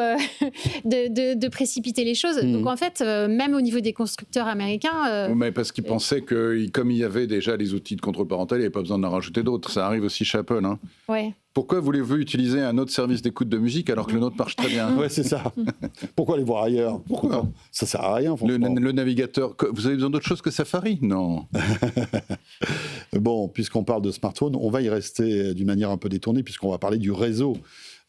D: de précipiter les choses. Donc en fait, même au niveau des constructeurs américains...
E: Mais parce qu'il pensait que, comme il y avait déjà les outils de contrôle parental, il n'y avait pas besoin d'en rajouter d'autres. Ça arrive aussi chez Apple. Hein.
D: Ouais.
E: Pourquoi voulez-vous utiliser un autre service d'écoute de musique alors que le nôtre marche très bien?
B: Ouais, c'est ça. Pourquoi aller voir ailleurs? Pourquoi? Ça sert à rien, franchement.
E: Le navigateur, vous avez besoin d'autre chose que Safari? Non.
B: Bon, puisqu'on parle de smartphone, on va y rester d'une manière un peu détournée, puisqu'on va parler du réseau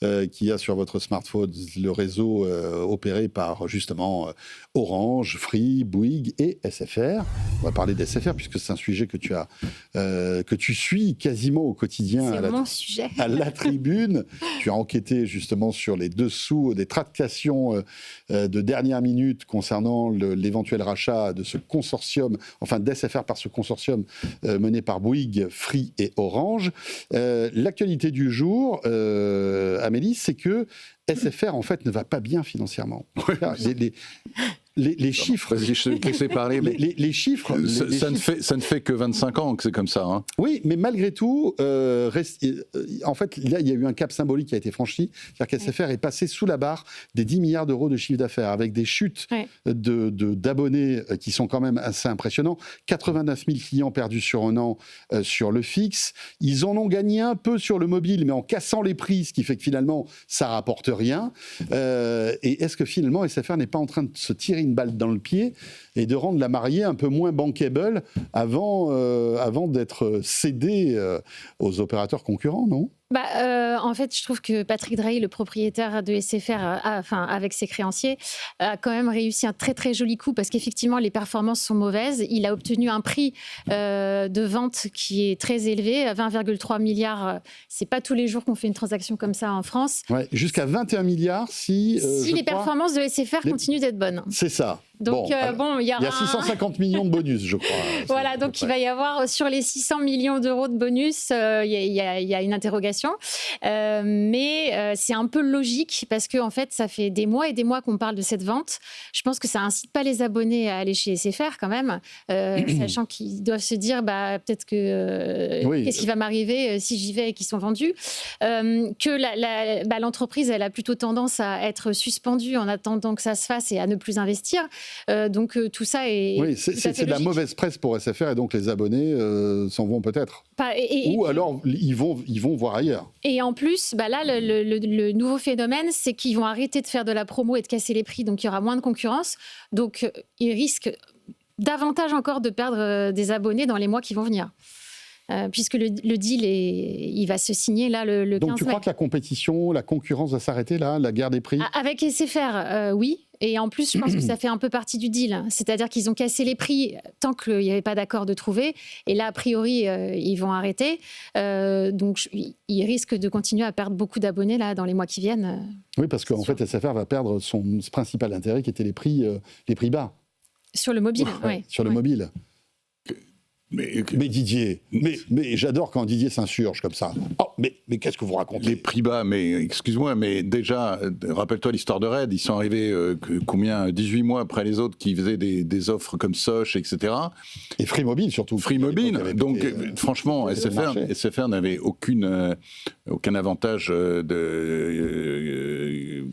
B: qu'il y a sur votre smartphone, le réseau opéré par justement Orange, Free, Bouygues et SFR. On va parler d'SFR puisque c'est un sujet que tu suis quasiment au quotidien
D: C'est mon sujet.
B: à la tribune. Tu as enquêté justement sur les dessous des tractations de dernière minute concernant l'éventuel rachat de ce consortium, enfin d'SFR par ce consortium mené par Bouygues, Free et Orange. L'actualité du jour, Amélie, c'est que SFR, en fait, ne va pas bien financièrement. Les chiffres...
E: Vas-y, je te laisse parler. Mais
B: les chiffres...
E: Ça ne fait que 25 ans que c'est comme ça. Hein.
B: Oui, mais malgré tout, en fait, là, il y a eu un cap symbolique qui a été franchi. C'est-à-dire qu'SFR est passé sous la barre des 10 milliards d'euros de chiffre d'affaires, avec des chutes d'abonnés qui sont quand même assez impressionnants. 89 000 clients perdus sur un an sur le fixe. Ils en ont gagné un peu sur le mobile, mais en cassant les prix, ce qui fait que finalement, ça rapporte rien. Et est-ce que finalement, SFR n'est pas en train de se tirer une balle dans le pied et de rendre la mariée un peu moins bankable avant d'être cédée aux opérateurs concurrents, non ?
D: En fait, je trouve que Patrick Drahi, le propriétaire de SFR, avec ses créanciers, a quand même réussi un très très joli coup parce qu'effectivement les performances sont mauvaises. Il a obtenu un prix de vente qui est très élevé, 20,3 milliards. C'est pas tous les jours qu'on fait une transaction comme ça en France.
B: Ouais, jusqu'à 21 milliards si
D: les performances de SFR continuent d'être bonnes.
B: C'est ça.
D: Donc, il y a
B: 650 millions de bonus, je crois.
D: Voilà, donc il va y avoir sur les 600 millions d'euros de bonus, il y a une interrogation. Mais c'est un peu logique parce que en fait, ça fait des mois et des mois qu'on parle de cette vente. Je pense que ça incite pas les abonnés à aller chez SFR quand même, sachant qu'ils doivent se dire peut-être que qu'est-ce qui va m'arriver si j'y vais et qu'ils sont vendus. Que l'entreprise, elle a plutôt tendance à être suspendue en attendant que ça se fasse et à ne plus investir. Donc tout ça est...
B: Oui, c'est de la mauvaise presse pour SFR et donc les abonnés s'en vont peut-être. Ou alors ils vont voir ailleurs.
D: Et en plus, là, le nouveau phénomène, c'est qu'ils vont arrêter de faire de la promo et de casser les prix, donc il y aura moins de concurrence. Donc ils risquent davantage encore de perdre des abonnés dans les mois qui vont venir. Puisque le deal, il va se signer là le 15 mai.
B: Donc tu crois que la compétition, la concurrence va s'arrêter là, la guerre des prix ?
D: Avec SFR, oui. Et en plus, je pense que ça fait un peu partie du deal. C'est-à-dire qu'ils ont cassé les prix tant qu'il n'y avait pas d'accord de trouver. Et là, a priori, ils vont arrêter. Donc, ils risquent de continuer à perdre beaucoup d'abonnés là, dans les mois qui viennent.
B: Oui, parce qu'en fait, SFR va perdre son principal intérêt qui était les prix bas.
D: Sur le mobile, oui.
B: Sur le mobile. Mais Didier, mais j'adore quand Didier s'insurge comme ça. Oh, mais qu'est-ce que vous racontez ?
E: Les prix bas, mais excuse-moi, mais déjà, rappelle-toi l'histoire de Red, ils sont arrivés 18 mois après les autres qui faisaient des offres comme Soch, etc.
B: Et Free Mobile surtout.
E: Free Mobile, donc franchement, SFR n'avait aucun avantage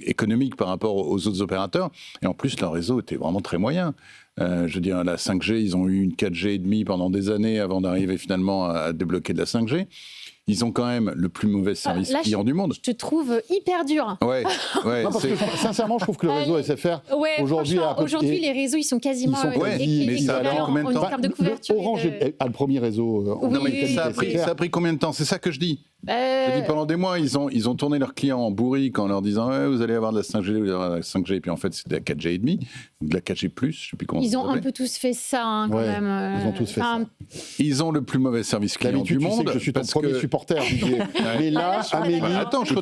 E: économique par rapport aux autres opérateurs, et en plus leur réseau était vraiment très moyen. Je veux dire, la 5G, ils ont eu une 4G et demi pendant des années avant d'arriver finalement à débloquer de la 5G. Ils ont quand même le plus mauvais service client du monde.
D: Je te trouve hyper dur.
E: Ouais.
B: Non, parce que, sincèrement, je trouve que le réseau SFR, aujourd'hui,
D: les réseaux, ils sont quasiment
E: mais ça a duré combien de temps ?
D: En termes de couverture.
B: Orange a le premier réseau.
E: Ça a pris combien de temps ? C'est ça que je dis. Je dis, pendant des mois, ils ont tourné leurs clients en bourrique en leur disant vous allez avoir de la 5G, vous allez avoir de la 5G, et puis en fait c'était de la 4G et demi, de la 4G+, je sais plus comment
D: ils ont un peu tous fait ça quand même.
B: Ils ont tous fait ça.
E: Ils ont le plus mauvais service client du monde.
B: Tu sais que je suis ton premier supporter, Didier. Mais là, Amélie,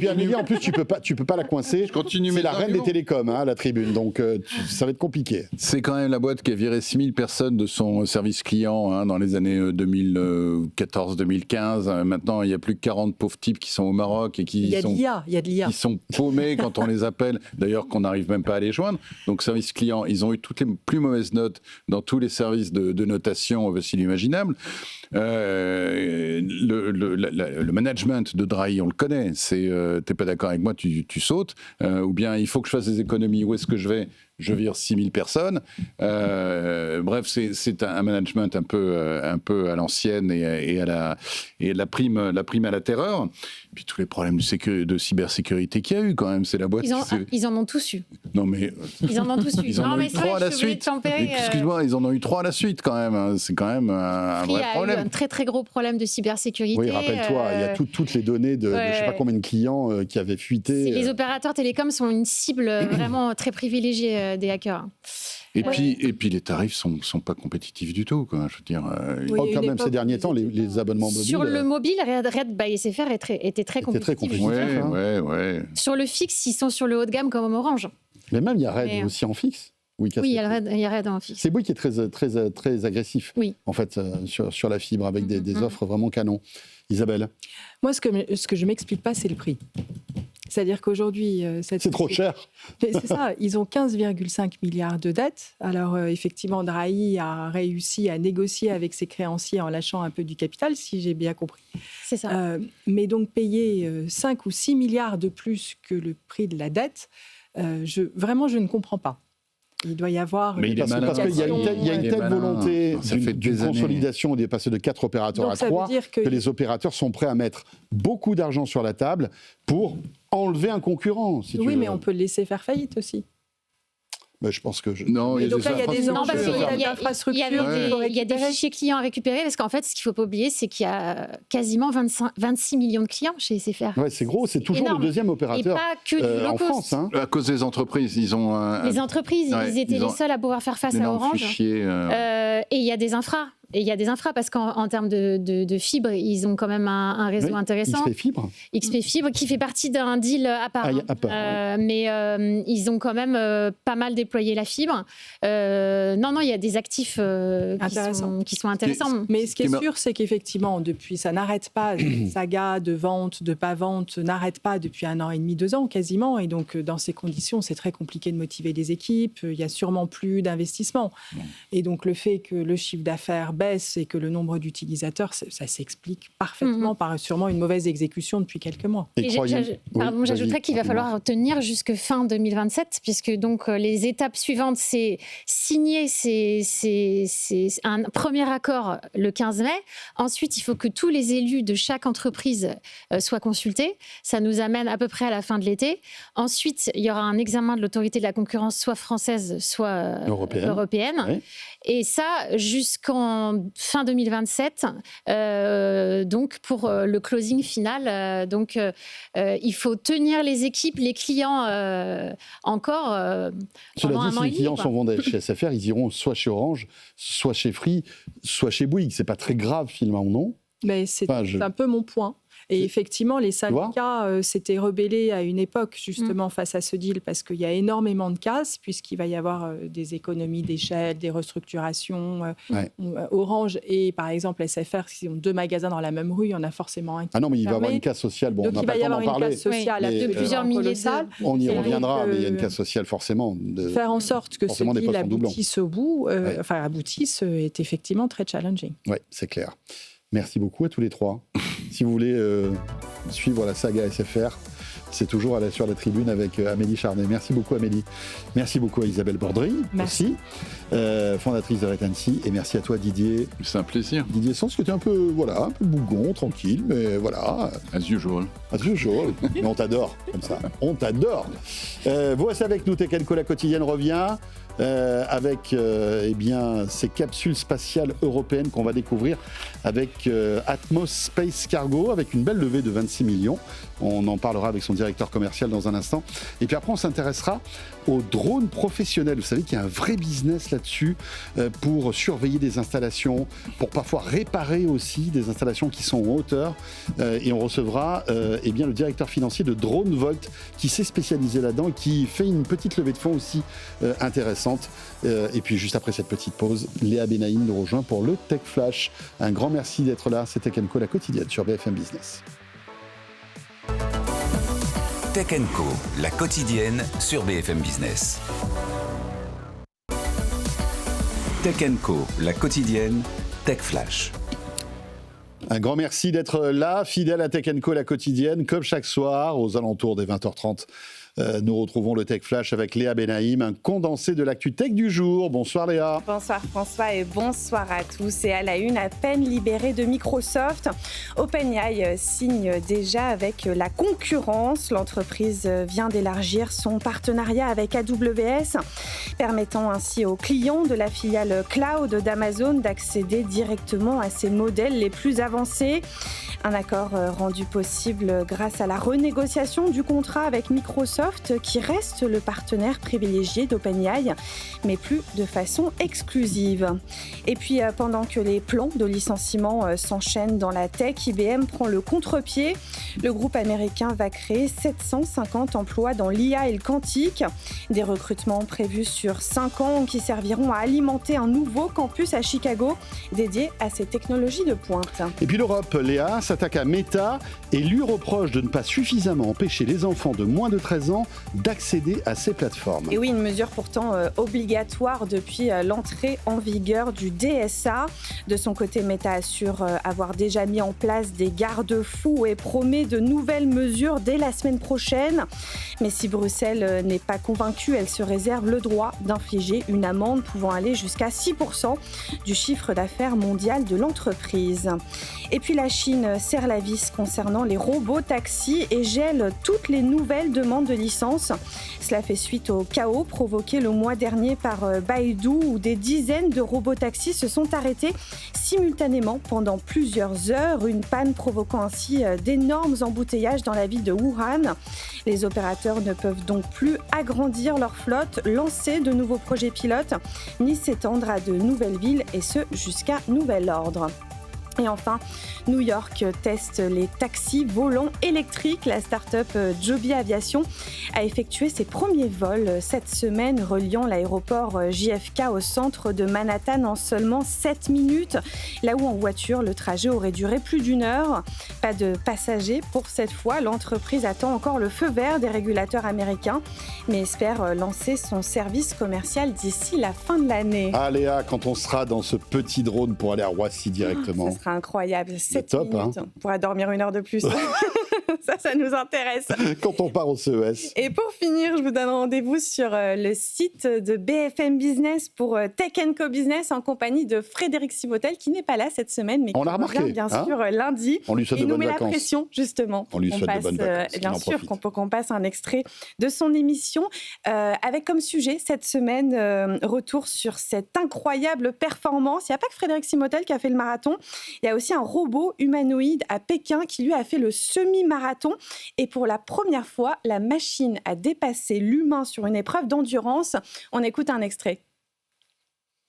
B: Amélie, en plus tu peux pas la coincer. C'est la reine des télécoms, à la tribune, donc ça va être compliqué.
E: C'est quand même la boîte qui a viré 6000 personnes de son service client dans les années 2014-2015. Maintenant, il y a plus que 40 de pauvres types qui sont au Maroc et qui
C: qui
E: sont paumés quand on les appelle, d'ailleurs qu'on n'arrive même pas à les joindre. Donc service client, ils ont eu toutes les plus mauvaises notes dans tous les services de notation possibles imaginables. Le management de Drahi, on le connaît, c'est t'es pas d'accord avec moi, tu sautes, ou bien il faut que je fasse des économies, où est-ce que je vais ? Je vire 6000 personnes. Bref, c'est un management un peu à l'ancienne et la prime à la terreur. Puis tous les problèmes de cybersécurité qu'il y a eu quand même, c'est la boîte.
D: Ils en ont tous eu.
E: Non mais
D: ils en ont tous eu.
E: Ils en ont eu 3 à la suite. Excuse-moi, ils en ont eu 3 à la suite quand même. C'est quand même un vrai problème.
D: Il y a eu un très très gros problème de cybersécurité.
B: Oui, rappelle-toi, il y a toutes les données de je sais pas combien de clients qui avaient fuité.
D: Les opérateurs télécoms sont une cible vraiment très privilégiée des hackers.
E: Et puis les tarifs sont pas compétitifs du tout, quoi. Je veux dire.
B: Quand même ces derniers temps, les abonnements mobiles.
D: Sur le mobile, Red by SFR était très compétitif.
E: Ouais.
D: Sur le fixe, ils sont sur le haut de gamme comme Orange.
B: Mais même il y a Red aussi en fixe.
D: Oui, il y a Red en fixe.
B: C'est Bouygues qui est très agressif.
D: Oui.
B: En fait, sur la fibre avec des offres vraiment canon. Isabelle.
C: Moi, ce que je m'explique pas, c'est le prix. C'est-à-dire qu'aujourd'hui...
B: c'est trop cher.
C: C'est ça, ils ont 15,5 milliards de dettes. Alors, effectivement, Drahi a réussi à négocier avec ses créanciers en lâchant un peu du capital, si j'ai bien compris.
D: C'est ça.
C: Mais donc, payer 5 ou 6 milliards de plus que le prix de la dette, vraiment, je ne comprends pas. Il doit y avoir...
B: Mais parce qu'il y a une telle volonté d'une consolidation, de passer de 4 opérateurs à 3, que les opérateurs sont prêts à mettre beaucoup d'argent sur la table pour enlever un concurrent. Si
C: oui, mais on peut le laisser faire faillite aussi.
B: Ben, je pense que...
E: Non, il y a
D: des fichiers clients à récupérer, parce qu'en fait, ce qu'il ne faut pas oublier, c'est qu'il y a quasiment 26 millions de clients chez SFR.
B: Ouais, c'est gros, c'est toujours le deuxième opérateur en France. Hein.
E: À cause des entreprises, ils ont...
D: Les entreprises, ils étaient les seuls à pouvoir faire face à Orange. Et il y a des infras. Et il y a des infras, parce qu'en termes de fibres, ils ont quand même un réseau intéressant. XP Fibre, qui fait partie d'un deal à part. Mais ils ont quand même pas mal déployé la fibre. Non, il y a des actifs qui sont intéressants.
C: Mais ce qui est sûr, c'est qu'effectivement, depuis, ça n'arrête pas. La saga de vente, de pas vente, n'arrête pas depuis 1 an et demi, 2 ans quasiment. Et donc, dans ces conditions, c'est très compliqué de motiver les équipes. Il n'y a sûrement plus d'investissement. Et donc, le fait que le chiffre d'affaires baisse et que le nombre d'utilisateurs, ça s'explique parfaitement par sûrement une mauvaise exécution depuis quelques mois.
D: J'ajouterais qu'il va falloir tenir jusque fin 2027, puisque donc les étapes suivantes, c'est signer un premier accord le 15 mai. Ensuite, il faut que tous les élus de chaque entreprise soient consultés. Ça nous amène à peu près à la fin de l'été. Ensuite, il y aura un examen de l'autorité de la concurrence, soit française, soit européenne. Oui. Et ça, jusqu'en fin 2027, donc pour le closing final. Donc, il faut tenir les équipes, les clients encore pendant un an et demi.
B: Si les clients sont vendus chez SFR, ils iront soit chez Orange, soit chez Free, soit chez Bouygues. C'est pas très grave, finalement, non ?
C: Mais c'est un peu mon point. Et effectivement, les syndicats s'étaient rebellés à une époque, justement, face à ce deal, parce qu'il y a énormément de casse, puisqu'il va y avoir des économies d'échelle, des restructurations. Orange et, par exemple, SFR, s'ils ont 2 magasins dans la même rue, il y en a forcément un qui
B: non, mais il va y avoir une casse sociale. Bon,
C: donc, il va y avoir une casse sociale de plusieurs milliers de salles.
B: On y reviendra, mais il y a une casse sociale, forcément.
C: Faire en sorte que ce deal aboutisse au bout, est effectivement très challenging.
B: Oui, c'est clair. Merci beaucoup à tous les 3. Si vous voulez suivre la saga SFR, c'est toujours sur la tribune avec Amélie Charnet. Merci beaucoup Amélie. Merci beaucoup à Isabelle Bordry aussi, fondatrice de Retency. Et merci à toi Didier.
E: C'est un plaisir.
B: Didier Sens, que tu es un peu bougon, tranquille, mais voilà.
E: As usual.
B: Mais on t'adore comme ça. On t'adore. Vous restez avec nous, Tech & Co, la quotidienne revient. Avec ces capsules spatiales européennes qu'on va découvrir avec Atmos Space Cargo, avec une belle levée de 26 millions. On en parlera avec son directeur commercial dans un instant. Et puis après, on s'intéressera aux drones professionnels. Vous savez qu'il y a un vrai business là-dessus pour surveiller des installations, pour parfois réparer aussi des installations qui sont en hauteur. Et on recevra le directeur financier de Drone Volt qui s'est spécialisé là-dedans et qui fait une petite levée de fonds aussi intéressante. Et puis juste après cette petite pause, Léa Benaïm nous rejoint pour le Tech Flash. Un grand merci d'être là. C'était Tech & Co, la quotidienne sur BFM Business.
A: Tech Co, la quotidienne sur BFM Business. Tech Co, la quotidienne, Tech Flash.
B: Un grand merci d'être là, fidèle à Tech Co, la quotidienne, comme chaque soir, aux alentours des 20h30. Nous retrouvons le Tech Flash avec Léa Benaïm, un condensé de l'actu tech du jour. Bonsoir Léa.
G: Bonsoir François et bonsoir à tous. Et à la une, à peine libéré de Microsoft, OpenAI signe déjà avec la concurrence. L'entreprise vient d'élargir son partenariat avec AWS, permettant ainsi aux clients de la filiale cloud d'Amazon d'accéder directement à ses modèles les plus avancés. Un accord rendu possible grâce à la renégociation du contrat avec Microsoft, qui reste le partenaire privilégié d'OpenAI, mais plus de façon exclusive. Et puis, pendant que les plans de licenciement s'enchaînent dans la tech, IBM prend le contre-pied. Le groupe américain va créer 750 emplois dans l'IA et le quantique. Des recrutements prévus sur 5 ans qui serviront à alimenter un nouveau campus à Chicago dédié à ces technologies de pointe.
B: Et puis l'Europe, Léa, s'attaque à Meta et lui reproche de ne pas suffisamment empêcher les enfants de moins de 13 ans d'accéder à ces plateformes.
G: Et oui, une mesure pourtant obligatoire depuis l'entrée en vigueur du DSA. De son côté, Meta assure avoir déjà mis en place des garde-fous et promet de nouvelles mesures dès la semaine prochaine. Mais si Bruxelles n'est pas convaincue, elle se réserve le droit d'infliger une amende pouvant aller jusqu'à 6% du chiffre d'affaires mondial de l'entreprise. Et puis la Chine serre la vis concernant les robots taxis et gèle toutes les nouvelles demandes de licence. Cela fait suite au chaos provoqué le mois dernier par Baidu, où des dizaines de robots taxis se sont arrêtés simultanément pendant plusieurs heures. Une panne provoquant ainsi d'énormes embouteillages dans la ville de Wuhan. Les opérateurs ne peuvent donc plus agrandir leur flotte, lancer de nouveaux projets pilotes, ni s'étendre à de nouvelles villes, et ce jusqu'à nouvel ordre. Et enfin, New York teste les taxis volants électriques. La start-up Joby Aviation a effectué ses premiers vols cette semaine, reliant l'aéroport JFK au centre de Manhattan en seulement 7 minutes. Là où en voiture, le trajet aurait duré plus d'1 heure. Pas de passagers pour cette fois. L'entreprise attend encore le feu vert des régulateurs américains, mais espère lancer son service commercial d'ici la fin de l'année.
B: Ah Léa, quand on sera dans ce petit drone pour aller à Roissy directement.
G: Ça sera incroyable, 7
B: top,
G: minutes.
B: Hein.
G: On pourra dormir 1 heure de plus. Ça nous intéresse.
B: Quand on part au CES.
G: Et pour finir, je vous donne rendez-vous sur le site de BFM Business pour Tech Co Business en compagnie de Frédéric Sibotel, qui n'est pas là cette semaine, mais qui revient bien sûr lundi.
B: On lui souhaite de bonnes vacances.
G: Il nous met la pression, justement.
B: On lui souhaite de bonnes vacances.
G: Bien sûr qu'on passe un extrait de son émission avec comme sujet cette semaine retour sur cette incroyable performance. Il n'y a pas que Frédéric Sibotel qui a fait le marathon. Il y a aussi un robot humanoïde à Pékin qui lui a fait le semi-marathon. Et pour la première fois, la machine a dépassé l'humain sur une épreuve d'endurance. On écoute un extrait.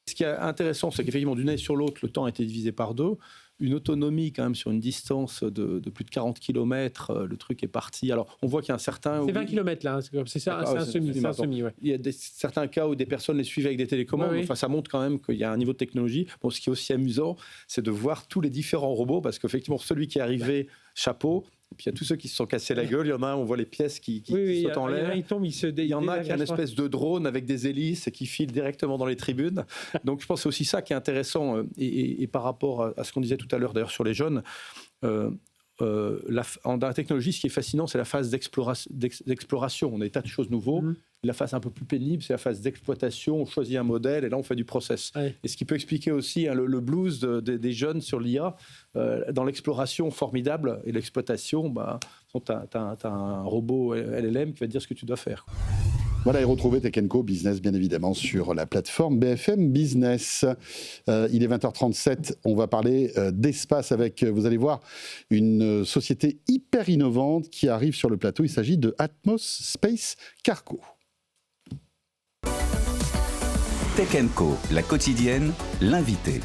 H: Ce qui est intéressant, c'est qu'effectivement, d'une année sur l'autre, le temps a été divisé par 2. Une autonomie quand même sur une distance de plus de 40 km, le truc est parti. Alors on voit qu'il y a un certain...
I: C'est 20 km là, c'est ça, c'est un semi. Ouais.
H: Il y a certains cas où des personnes les suivent avec des télécommandes, enfin, ça montre quand même qu'il y a un niveau de technologie. Bon, ce qui est aussi amusant, c'est de voir tous les différents robots, parce qu'effectivement celui qui est arrivé, chapeau, et puis il y a tous ceux qui se sont cassés la gueule, il y en a un, on voit les pièces qui sautent en l'air. Il y en a qui a une espèce de drone avec des hélices et qui file directement dans les tribunes. Donc je pense que c'est aussi ça qui est intéressant, et par rapport à ce qu'on disait tout à l'heure d'ailleurs sur les jeunes, dans la technologie, ce qui est fascinant, c'est la phase d'exploration. On a des tas de choses nouveaux. La phase un peu plus pénible, c'est la phase d'exploitation. On choisit un modèle et là, on fait du process. Ouais. Et ce qui peut expliquer aussi le blues des jeunes sur l'IA, dans l'exploration formidable et l'exploitation, tu as un robot LLM qui va te dire ce que tu dois faire.
B: Voilà, et retrouvez Tech Co Business, bien évidemment, sur la plateforme BFM Business. Il est 20h37, on va parler d'espace avec, vous allez voir, une société hyper innovante qui arrive sur le plateau. Il s'agit de Atmos Space Cargo.
A: Tech Co, la quotidienne, l'invité.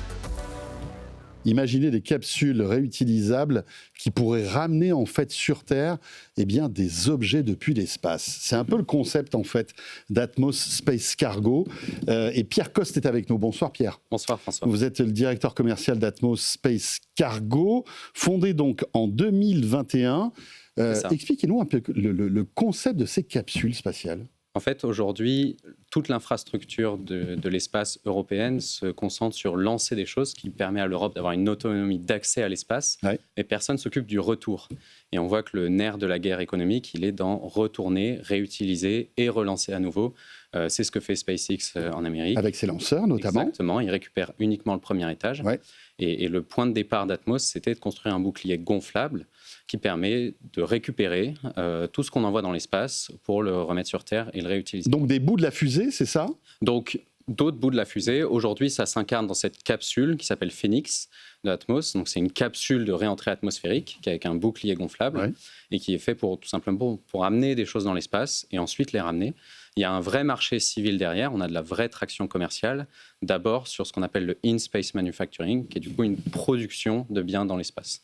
B: Imaginez des capsules réutilisables qui pourraient ramener en fait sur Terre des objets depuis l'espace. C'est un peu le concept en fait d'Atmos Space Cargo. Et Pierre Coste est avec nous. Bonsoir Pierre.
J: Bonsoir François.
B: Vous êtes le directeur commercial d'Atmos Space Cargo, fondé donc en 2021. Expliquez-nous un peu le concept de ces capsules spatiales.
J: En fait, aujourd'hui, toute l'infrastructure de l'espace européenne se concentre sur lancer des choses qui permet à l'Europe d'avoir une autonomie d'accès à l'espace, et personne ne s'occupe du retour. Et on voit que le nerf de la guerre économique, il est dans retourner, réutiliser et relancer à nouveau. C'est ce que fait SpaceX en Amérique.
B: Avec ses lanceurs, notamment.
J: Exactement, ils récupèrent uniquement le premier étage. Et le point de départ d'Atmos, c'était de construire un bouclier gonflable qui permet de récupérer tout ce qu'on envoie dans l'espace pour le remettre sur Terre et le réutiliser.
B: Donc des bouts de la fusée, c'est ça ?
J: Donc d'autres bouts de la fusée. Aujourd'hui, ça s'incarne dans cette capsule qui s'appelle Phoenix de Atmos. Donc c'est une capsule de réentrée atmosphérique avec un bouclier gonflable et qui est fait pour tout simplement pour amener des choses dans l'espace et ensuite les ramener. Il y a un vrai marché civil derrière, on a de la vraie traction commerciale, d'abord sur ce qu'on appelle le in-space manufacturing, qui est du coup une production de biens dans l'espace.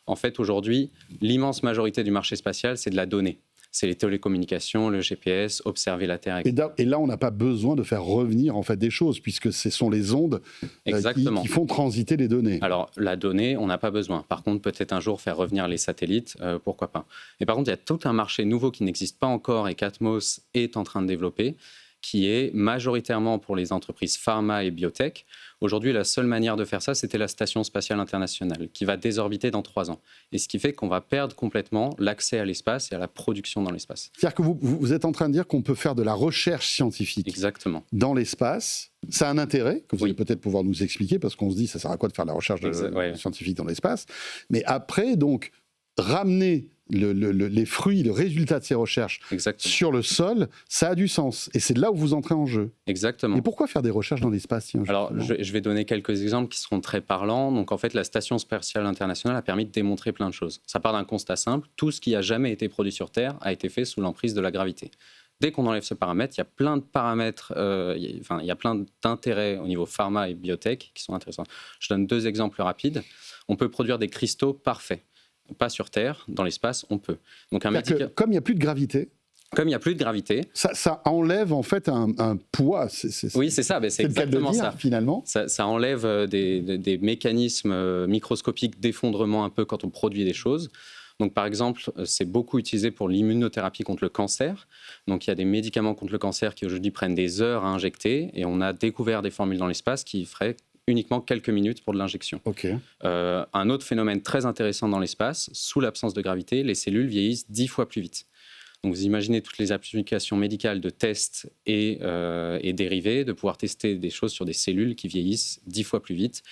J: En fait, aujourd'hui, l'immense majorité du marché spatial, c'est de la donnée. C'est les télécommunications, le GPS, observer la Terre, etc.
B: Et là, on n'a pas besoin de faire revenir en fait des choses, puisque ce sont les ondes qui font transiter les données.
J: Alors, la donnée, on n'a pas besoin. Par contre, peut-être un jour faire revenir les satellites, pourquoi pas. Et par contre, il y a tout un marché nouveau qui n'existe pas encore et qu'Atmos est en train de développer, qui est majoritairement pour les entreprises pharma et biotech. Aujourd'hui, la seule manière de faire ça, c'était la Station spatiale internationale, qui va désorbiter dans 3 ans. Et ce qui fait qu'on va perdre complètement l'accès à l'espace et à la production dans l'espace.
B: C'est-à-dire que vous êtes en train de dire qu'on peut faire de la recherche scientifique dans l'espace. Ça a un intérêt, que vous allez peut-être pouvoir nous expliquer, parce qu'on se dit, ça sert à quoi de faire de la recherche scientifique dans l'espace. Mais après, donc, ramener les fruits, le résultat de ces recherches sur le sol, ça a du sens. Et c'est là où vous entrez en jeu.
J: Exactement.
B: Et pourquoi faire des recherches dans l'espace?
J: Alors, je vais donner quelques exemples qui seront très parlants. Donc, en fait, la Station spatiale internationale a permis de démontrer plein de choses. Ça part d'un constat simple. Tout ce qui a jamais été produit sur Terre a été fait sous l'emprise de la gravité. Dès qu'on enlève ce paramètre, il y a plein de paramètres, il y a plein d'intérêts au niveau pharma et biotech qui sont intéressants. Je donne 2 exemples rapides. On peut produire des cristaux parfaits. Pas sur Terre, dans l'espace, on peut. Donc
B: comme il n'y a plus de gravité.
J: Comme il n'y a plus de gravité.
B: Ça enlève en fait un poids.
J: Oui, c'est ça. C'est exactement ça.
B: Finalement.
J: Ça enlève des mécanismes microscopiques d'effondrement un peu quand on produit des choses. Donc, par exemple, c'est beaucoup utilisé pour l'immunothérapie contre le cancer. Donc, il y a des médicaments contre le cancer qui aujourd'hui prennent des heures à injecter. Et on a découvert des formules dans l'espace qui feraient uniquement quelques minutes pour de l'injection. Un autre phénomène très intéressant dans l'espace, sous l'absence de gravité, les cellules vieillissent 10 fois plus vite. Donc vous imaginez toutes les applications médicales de tests et dérivés, de pouvoir tester des choses sur des cellules qui vieillissent 10 fois plus vite,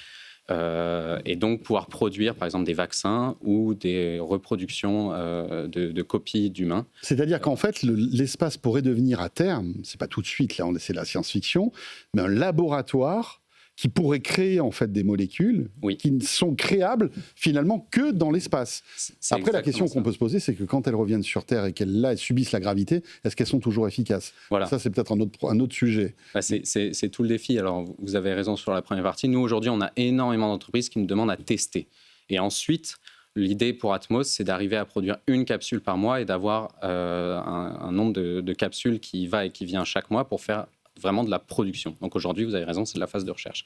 J: et donc pouvoir produire par exemple des vaccins ou des reproductions de copies d'humains.
B: C'est-à-dire qu'en fait, l'espace pourrait devenir à terme, c'est pas tout de suite, là c'est la science-fiction, mais un laboratoire qui pourrait créer en fait des molécules qui ne sont créables finalement que dans l'espace. Après, la question qu'on peut se poser, c'est que quand elles reviennent sur Terre et qu'elles subissent la gravité, est-ce qu'elles sont toujours efficaces ? Ça, c'est peut-être un autre sujet.
J: C'est tout le défi. Alors, vous avez raison sur la première partie. Nous, aujourd'hui, on a énormément d'entreprises qui nous demandent à tester. Et ensuite, l'idée pour Atmos, c'est d'arriver à produire une capsule par mois et d'avoir un nombre de capsules qui va et qui vient chaque mois pour faire vraiment de la production. Donc aujourd'hui, vous avez raison, c'est de la phase de recherche.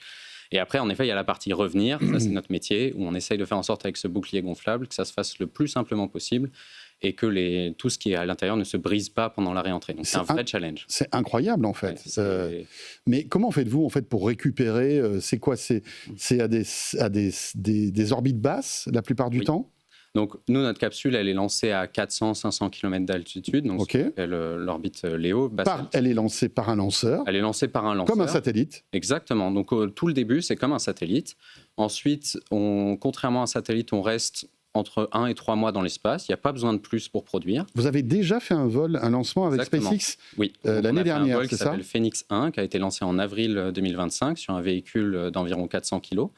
J: Et après, en effet, il y a la partie revenir, ça c'est notre métier, où on essaye de faire en sorte avec ce bouclier gonflable que ça se fasse le plus simplement possible et que tout ce qui est à l'intérieur ne se brise pas pendant la réentrée. Donc c'est un vrai challenge.
B: C'est incroyable en fait. Mais comment faites-vous en fait pour récupérer c'est quoi? C'est à des orbites basses la plupart du temps?
J: Donc, nous, notre capsule, elle est lancée à 400-500 km d'altitude, donc l'orbite Léo.
B: Elle est lancée par un lanceur.
J: Elle est lancée par un lanceur.
B: Comme un satellite.
J: Exactement. Donc, tout le début, c'est comme un satellite. Ensuite, contrairement à un satellite, on reste entre 1 et 3 mois dans l'espace. Il n'y a pas besoin de plus pour produire.
B: Vous avez déjà fait un lancement avec SpaceX l'année dernière,
J: un vol qui s'appelle Phoenix 1, qui a été lancé en avril 2025 sur un véhicule d'environ 400 kg.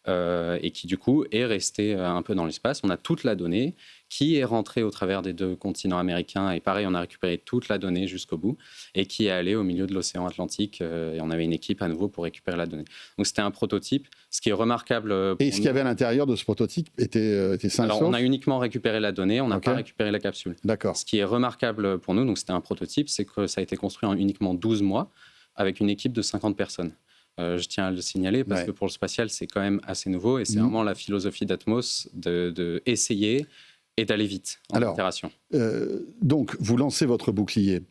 J: Et qui du coup est resté un peu dans l'espace. On a toute la donnée qui est rentrée au travers des 2 continents américains et pareil, on a récupéré toute la donnée jusqu'au bout et qui est allée au milieu de l'océan Atlantique et on avait une équipe à nouveau pour récupérer la donnée. Donc c'était un prototype. Ce qui est remarquable...
B: Et ce qu'il y avait à l'intérieur de ce prototype était sain et sauf ?
J: On a uniquement récupéré la donnée, on n'a pas récupéré la capsule.
B: D'accord.
J: Ce qui est remarquable pour nous, donc c'était un prototype, c'est que ça a été construit en uniquement 12 mois avec une équipe de 50 personnes. Je tiens à le signaler parce que pour le spatial, c'est quand même assez nouveau et c'est vraiment la philosophie d'Atmos de essayer et d'aller vite en itération.
B: Donc, vous lancez votre bouclier,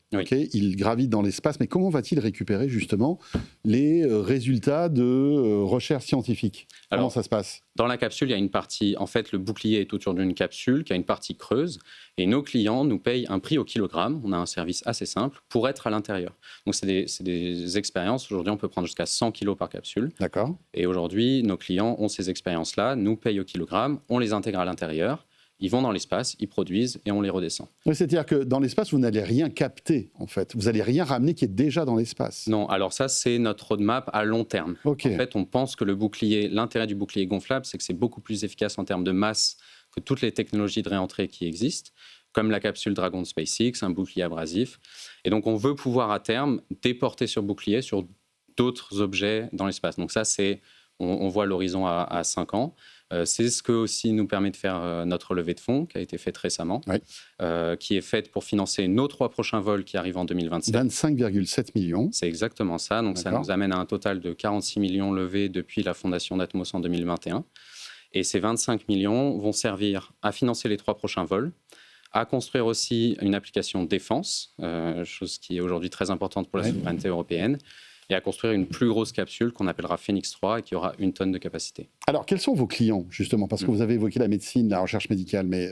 B: il gravite dans l'espace, mais comment va-t-il récupérer justement les résultats de recherche scientifique? Comment ça se passe?
J: Dans la capsule, il y a une partie, en fait, le bouclier est autour d'une capsule qui a une partie creuse, et nos clients nous payent un prix au kilogramme, on a un service assez simple, pour être à l'intérieur. Donc c'est des expériences, aujourd'hui on peut prendre jusqu'à 100 kilos par capsule.
B: D'accord.
J: Et aujourd'hui, nos clients ont ces expériences-là, nous payent au kilogramme, on les intègre à l'intérieur, ils vont dans l'espace, ils produisent et on les redescend.
B: Oui, c'est-à-dire que dans l'espace, vous n'allez rien capter, en fait. Vous n'allez rien ramener qui est déjà dans l'espace.
J: Non, alors ça, c'est notre roadmap à long terme. En fait, on pense que l'intérêt du bouclier gonflable, c'est que c'est beaucoup plus efficace en termes de masse que toutes les technologies de réentrée qui existent, comme la capsule Dragon de SpaceX, un bouclier abrasif. Et donc, on veut pouvoir à terme déporter sur bouclier sur d'autres objets dans l'espace. Donc ça, on voit l'horizon à 5 ans. C'est ce que aussi nous permet de faire notre levée de fonds, qui a été faite récemment, qui est faite pour financer nos 3 prochains vols qui arrivent en 2027.
B: 25,7 millions.
J: C'est exactement ça. Donc ça nous amène à un total de 46 millions levés depuis la fondation d'Atmos en 2021. Et ces 25 millions vont servir à financer les 3 prochains vols, à construire aussi une application défense, chose qui est aujourd'hui très importante pour la souveraineté européenne, et à construire une plus grosse capsule qu'on appellera Phoenix 3 et qui aura 1 tonne de capacité.
B: Alors, quels sont vos clients, justement? Parce que vous avez évoqué la médecine, la recherche médicale, mais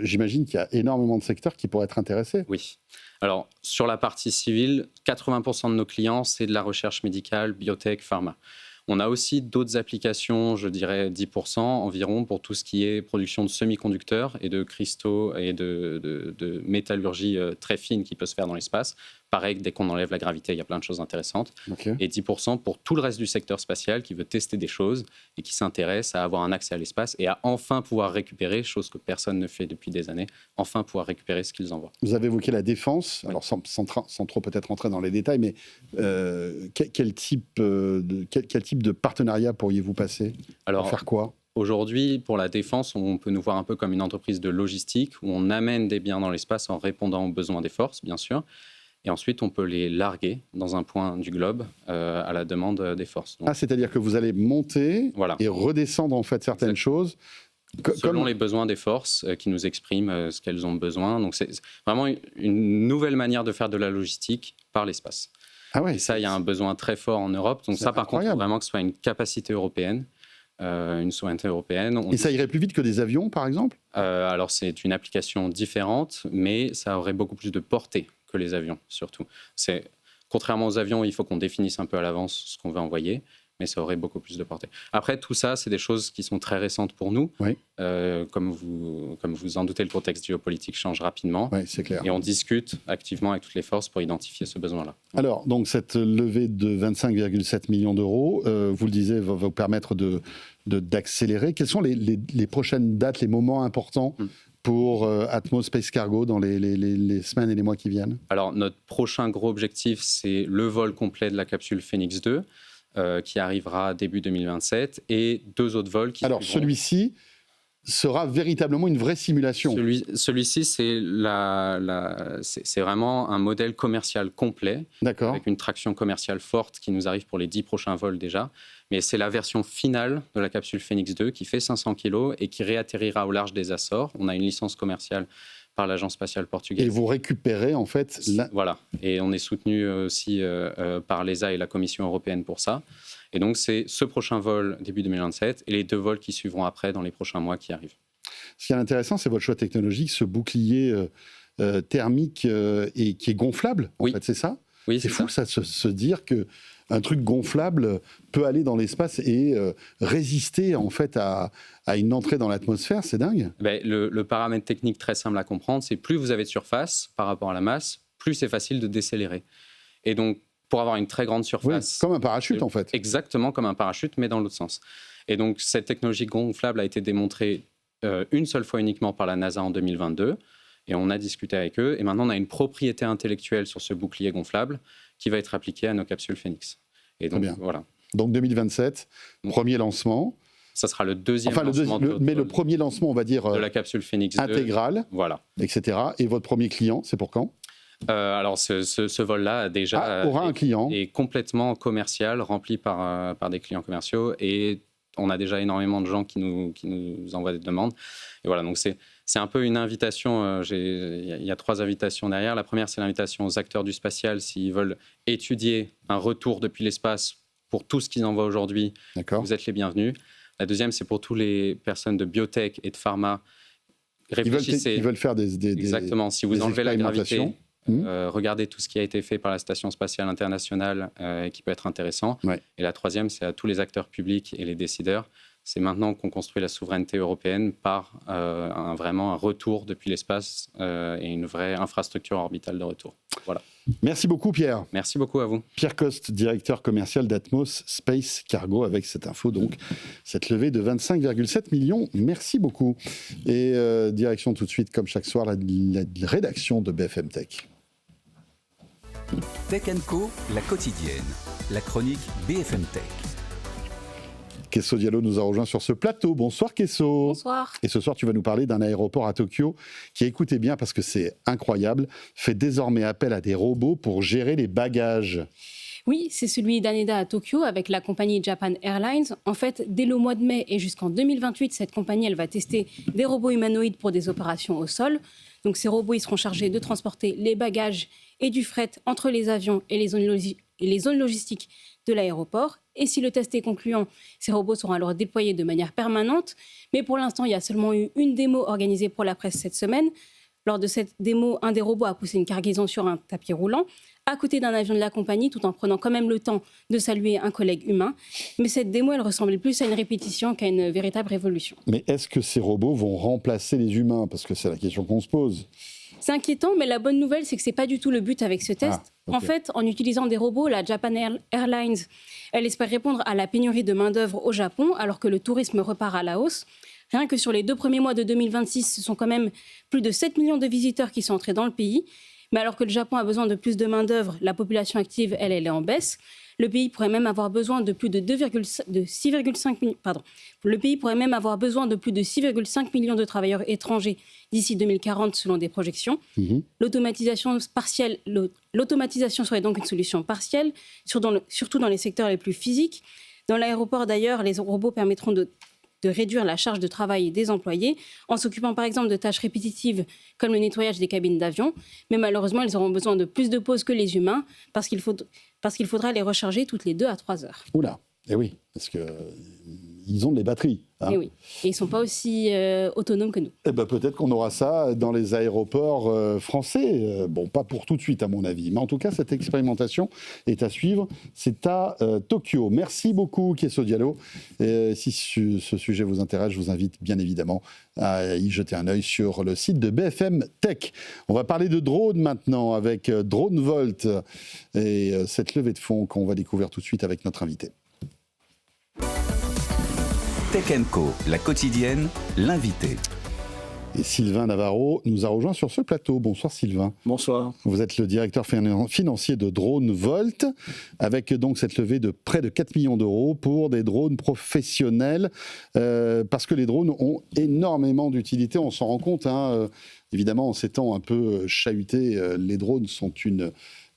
B: j'imagine qu'il y a énormément de secteurs qui pourraient être intéressés.
J: Oui. Alors, sur la partie civile, 80% de nos clients, c'est de la recherche médicale, biotech, pharma. On a aussi d'autres applications, je dirais 10% environ, pour tout ce qui est production de semi-conducteurs et de cristaux et de métallurgie très fine qui peut se faire dans l'espace. Pareil, dès qu'on enlève la gravité, il y a plein de choses intéressantes. Et 10% pour tout le reste du secteur spatial qui veut tester des choses et qui s'intéresse à avoir un accès à l'espace et à enfin pouvoir récupérer, chose que personne ne fait depuis des années, enfin pouvoir récupérer ce qu'ils envoient.
B: Vous avez évoqué la défense, alors sans trop peut-être rentrer dans les détails, mais quel type de partenariat pourriez-vous passer? Alors, faire quoi?
J: Aujourd'hui, pour la défense, on peut nous voir un peu comme une entreprise de logistique où on amène des biens dans l'espace en répondant aux besoins des forces, bien sûr. Et ensuite, on peut les larguer dans un point du globe à la demande des forces. Donc,
B: c'est-à-dire que vous allez monter et redescendre en fait certaines choses
J: selon les besoins des forces qui nous expriment ce qu'elles ont besoin. Donc, c'est vraiment une nouvelle manière de faire de la logistique par l'espace. Et ça, il y a un besoin très fort en Europe. Donc ça, par contre, il faut vraiment que ce soit une capacité européenne, une souveraineté européenne.
B: Et ça irait plus vite que des avions, par exemple?
J: Alors, c'est une application différente, mais ça aurait beaucoup plus de portée que les avions, surtout. Contrairement aux avions, il faut qu'on définisse un peu à l'avance ce qu'on veut envoyer, mais ça aurait beaucoup plus de portée. Après, tout ça, c'est des choses qui sont très récentes pour nous. Comme vous en doutez, le contexte géopolitique change rapidement.
B: Oui, c'est clair.
J: Et on discute activement avec toutes les forces pour identifier ce besoin-là.
B: Alors, donc, cette levée de 25,7 millions d'euros, vous le disiez, va vous permettre d'accélérer. Quelles sont les prochaines dates, les moments importants pour Atmos Space Cargo dans les semaines et les mois qui viennent?
J: Alors, notre prochain gros objectif, c'est le vol complet de la capsule Phoenix 2, qui arrivera début 2027, et 2 autres vols qui
B: Alors, celui-ci sera véritablement une vraie simulation.
J: Celui-ci, c'est vraiment un modèle commercial complet, avec une traction commerciale forte qui nous arrive pour les 10 prochains vols déjà. Mais c'est la version finale de la capsule Phoenix 2 qui fait 500 kg et qui réatterrira au large des Açores. On a une licence commerciale par l'agence spatiale portugaise.
B: Et vous récupérez en fait...
J: Voilà, et on est soutenu aussi par l'ESA et la Commission européenne pour ça. Et donc c'est ce prochain vol début 2027 et les 2 vols qui suivront après dans les prochains mois qui arrivent.
B: Ce qui est intéressant, c'est votre choix technologique, ce bouclier thermique et qui est gonflable, en fait, c'est ça?
J: Oui,
B: c'est fou ça, se dire qu'un truc gonflable peut aller dans l'espace et résister en fait à une entrée dans l'atmosphère, c'est dingue.
J: Le paramètre technique très simple à comprendre, c'est plus vous avez de surface par rapport à la masse, plus c'est facile de décélérer. Et donc, pour avoir une très grande surface...
B: Oui, comme un parachute en fait.
J: Exactement comme un parachute, mais dans l'autre sens. Et donc, cette technologie gonflable a été démontrée une seule fois uniquement par la NASA en 2022. Et on a discuté avec eux. Et maintenant, on a une propriété intellectuelle sur ce bouclier gonflable qui va être appliquée à nos capsules Phoenix. Et donc, voilà.
B: Donc 2027, premier lancement.
J: Ça sera le deuxième lancement.
B: Mais le premier lancement, on va dire...
J: de la capsule Phoenix 2.
B: Intégrale.
J: Voilà.
B: Etc. Et votre premier client, c'est pour quand?
J: Alors, ce vol-là a déjà
B: aura un client.
J: Est complètement commercial, rempli par des clients commerciaux. Et on a déjà énormément de gens qui nous envoient des demandes. Et voilà, donc c'est un peu une invitation. Il y a 3 invitations derrière. La première, c'est l'invitation aux acteurs du spatial s'ils veulent étudier un retour depuis l'espace pour tout ce qu'ils envoient aujourd'hui. Vous êtes les bienvenus. La deuxième, c'est pour toutes les personnes de biotech et de pharma. Réfléchissez.
B: Ils veulent faire
J: exactement. Si vous enlevez la gravité, regardez tout ce qui a été fait par la Station spatiale internationale qui peut être intéressant. Ouais. Et la troisième, c'est à tous les acteurs publics et les décideurs. C'est maintenant qu'on construit la souveraineté européenne par vraiment un retour depuis l'espace et une vraie infrastructure orbitale de retour. Voilà.
B: Merci beaucoup Pierre.
J: Merci beaucoup à vous.
B: Pierre Coste, directeur commercial d'Atmos Space Cargo, avec cette info, donc cette levée de 25,7 millions. Merci beaucoup. Et direction tout de suite, comme chaque soir, la rédaction de BFM Tech.
A: Tech & Co, la quotidienne, la chronique BFM Tech.
B: Kesso Diallo nous a rejoint sur ce plateau. Bonsoir Kesso.
K: Bonsoir.
B: Et ce soir, tu vas nous parler d'un aéroport à Tokyo qui, écoutez bien parce que c'est incroyable, fait désormais appel à des robots pour gérer les bagages.
K: Oui, c'est celui d'Haneda à Tokyo avec la compagnie Japan Airlines. En fait, dès le mois de mai et jusqu'en 2028, cette compagnie elle va tester des robots humanoïdes pour des opérations au sol. Donc ces robots ils seront chargés de transporter les bagages et du fret entre les avions et les zones logistiques de l'aéroport. Et si le test est concluant, ces robots seront alors déployés de manière permanente. Mais pour l'instant, il y a seulement eu une démo organisée pour la presse cette semaine. Lors de cette démo, un des robots a poussé une cargaison sur un tapis roulant à côté d'un avion de la compagnie, tout en prenant quand même le temps de saluer un collègue humain. Mais cette démo, elle ressemblait plus à une répétition qu'à une véritable révolution.
B: Mais est-ce que ces robots vont remplacer les humains ? Parce que c'est la question qu'on se pose.
K: C'est inquiétant, mais la bonne nouvelle, c'est que ce n'est pas du tout le but avec ce test. Okay. En fait, en utilisant des robots, la Japan Airlines, elle espère répondre à la pénurie de main-d'œuvre au Japon, alors que le tourisme repart à la hausse. Rien que sur les 2 premiers mois de 2026, ce sont quand même plus de 7 millions de visiteurs qui sont entrés dans le pays. Mais alors que le Japon a besoin de plus de main-d'œuvre, la population active, elle est en baisse. Le pays pourrait même avoir besoin de plus de 6,5 millions. Le pays pourrait même avoir besoin de plus de 6,5 millions de travailleurs étrangers d'ici 2040, selon des projections. L'automatisation serait donc une solution partielle, surtout dans les secteurs les plus physiques. Dans l'aéroport, d'ailleurs, les robots permettront de réduire la charge de travail des employés en s'occupant par exemple de tâches répétitives comme le nettoyage des cabines d'avion. Mais malheureusement, ils auront besoin de plus de pauses que les humains parce qu'il faudra les recharger toutes les 2 à 3 heures.
B: Oula, eh oui, parce qu'ils ont des batteries. Hein.
K: Et oui, et ils ne sont pas aussi autonomes que nous.
B: Eh ben, peut-être qu'on aura ça dans les aéroports français. Bon, pas pour tout de suite à mon avis, mais en tout cas, cette expérimentation est à suivre. C'est à Tokyo. Merci beaucoup, Kesso Diallo. Si ce sujet vous intéresse, je vous invite bien évidemment à y jeter un œil sur le site de BFM Tech. On va parler de drones maintenant avec DroneVolt et cette levée de fonds qu'on va découvrir tout de suite avec notre invité.
A: Tech & Co, la quotidienne, l'invité.
B: Et Sylvain Navarro nous a rejoint sur ce plateau. Bonsoir Sylvain.
L: Bonsoir.
B: Vous êtes le directeur financier de DroneVolt, avec donc cette levée de près de 4 millions d'euros pour des drones professionnels, parce que les drones ont énormément d'utilité, on s'en rend compte. Évidemment, en ces temps un peu chahutés, les drones sont une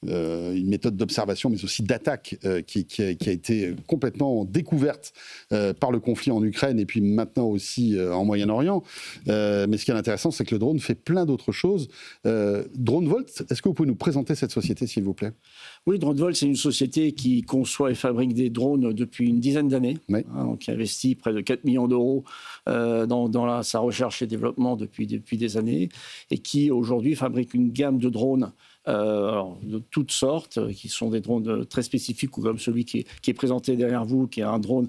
B: méthode d'observation, mais aussi d'attaque qui a été complètement découverte par le conflit en Ukraine et puis maintenant aussi en Moyen-Orient. Mais ce qui est intéressant, c'est que le drone fait plein d'autres choses. DroneVolt, est-ce que vous pouvez nous présenter cette société, s'il vous plaît ?
L: Oui, DroneVolt, c'est une société qui conçoit et fabrique des drones depuis une dizaine d'années, qui investit près de 4 millions d'euros dans sa recherche et développement depuis des années, et qui aujourd'hui fabrique une gamme de drones de toutes sortes, qui sont des drones très spécifiques, ou comme celui qui est présenté derrière vous, qui est un drone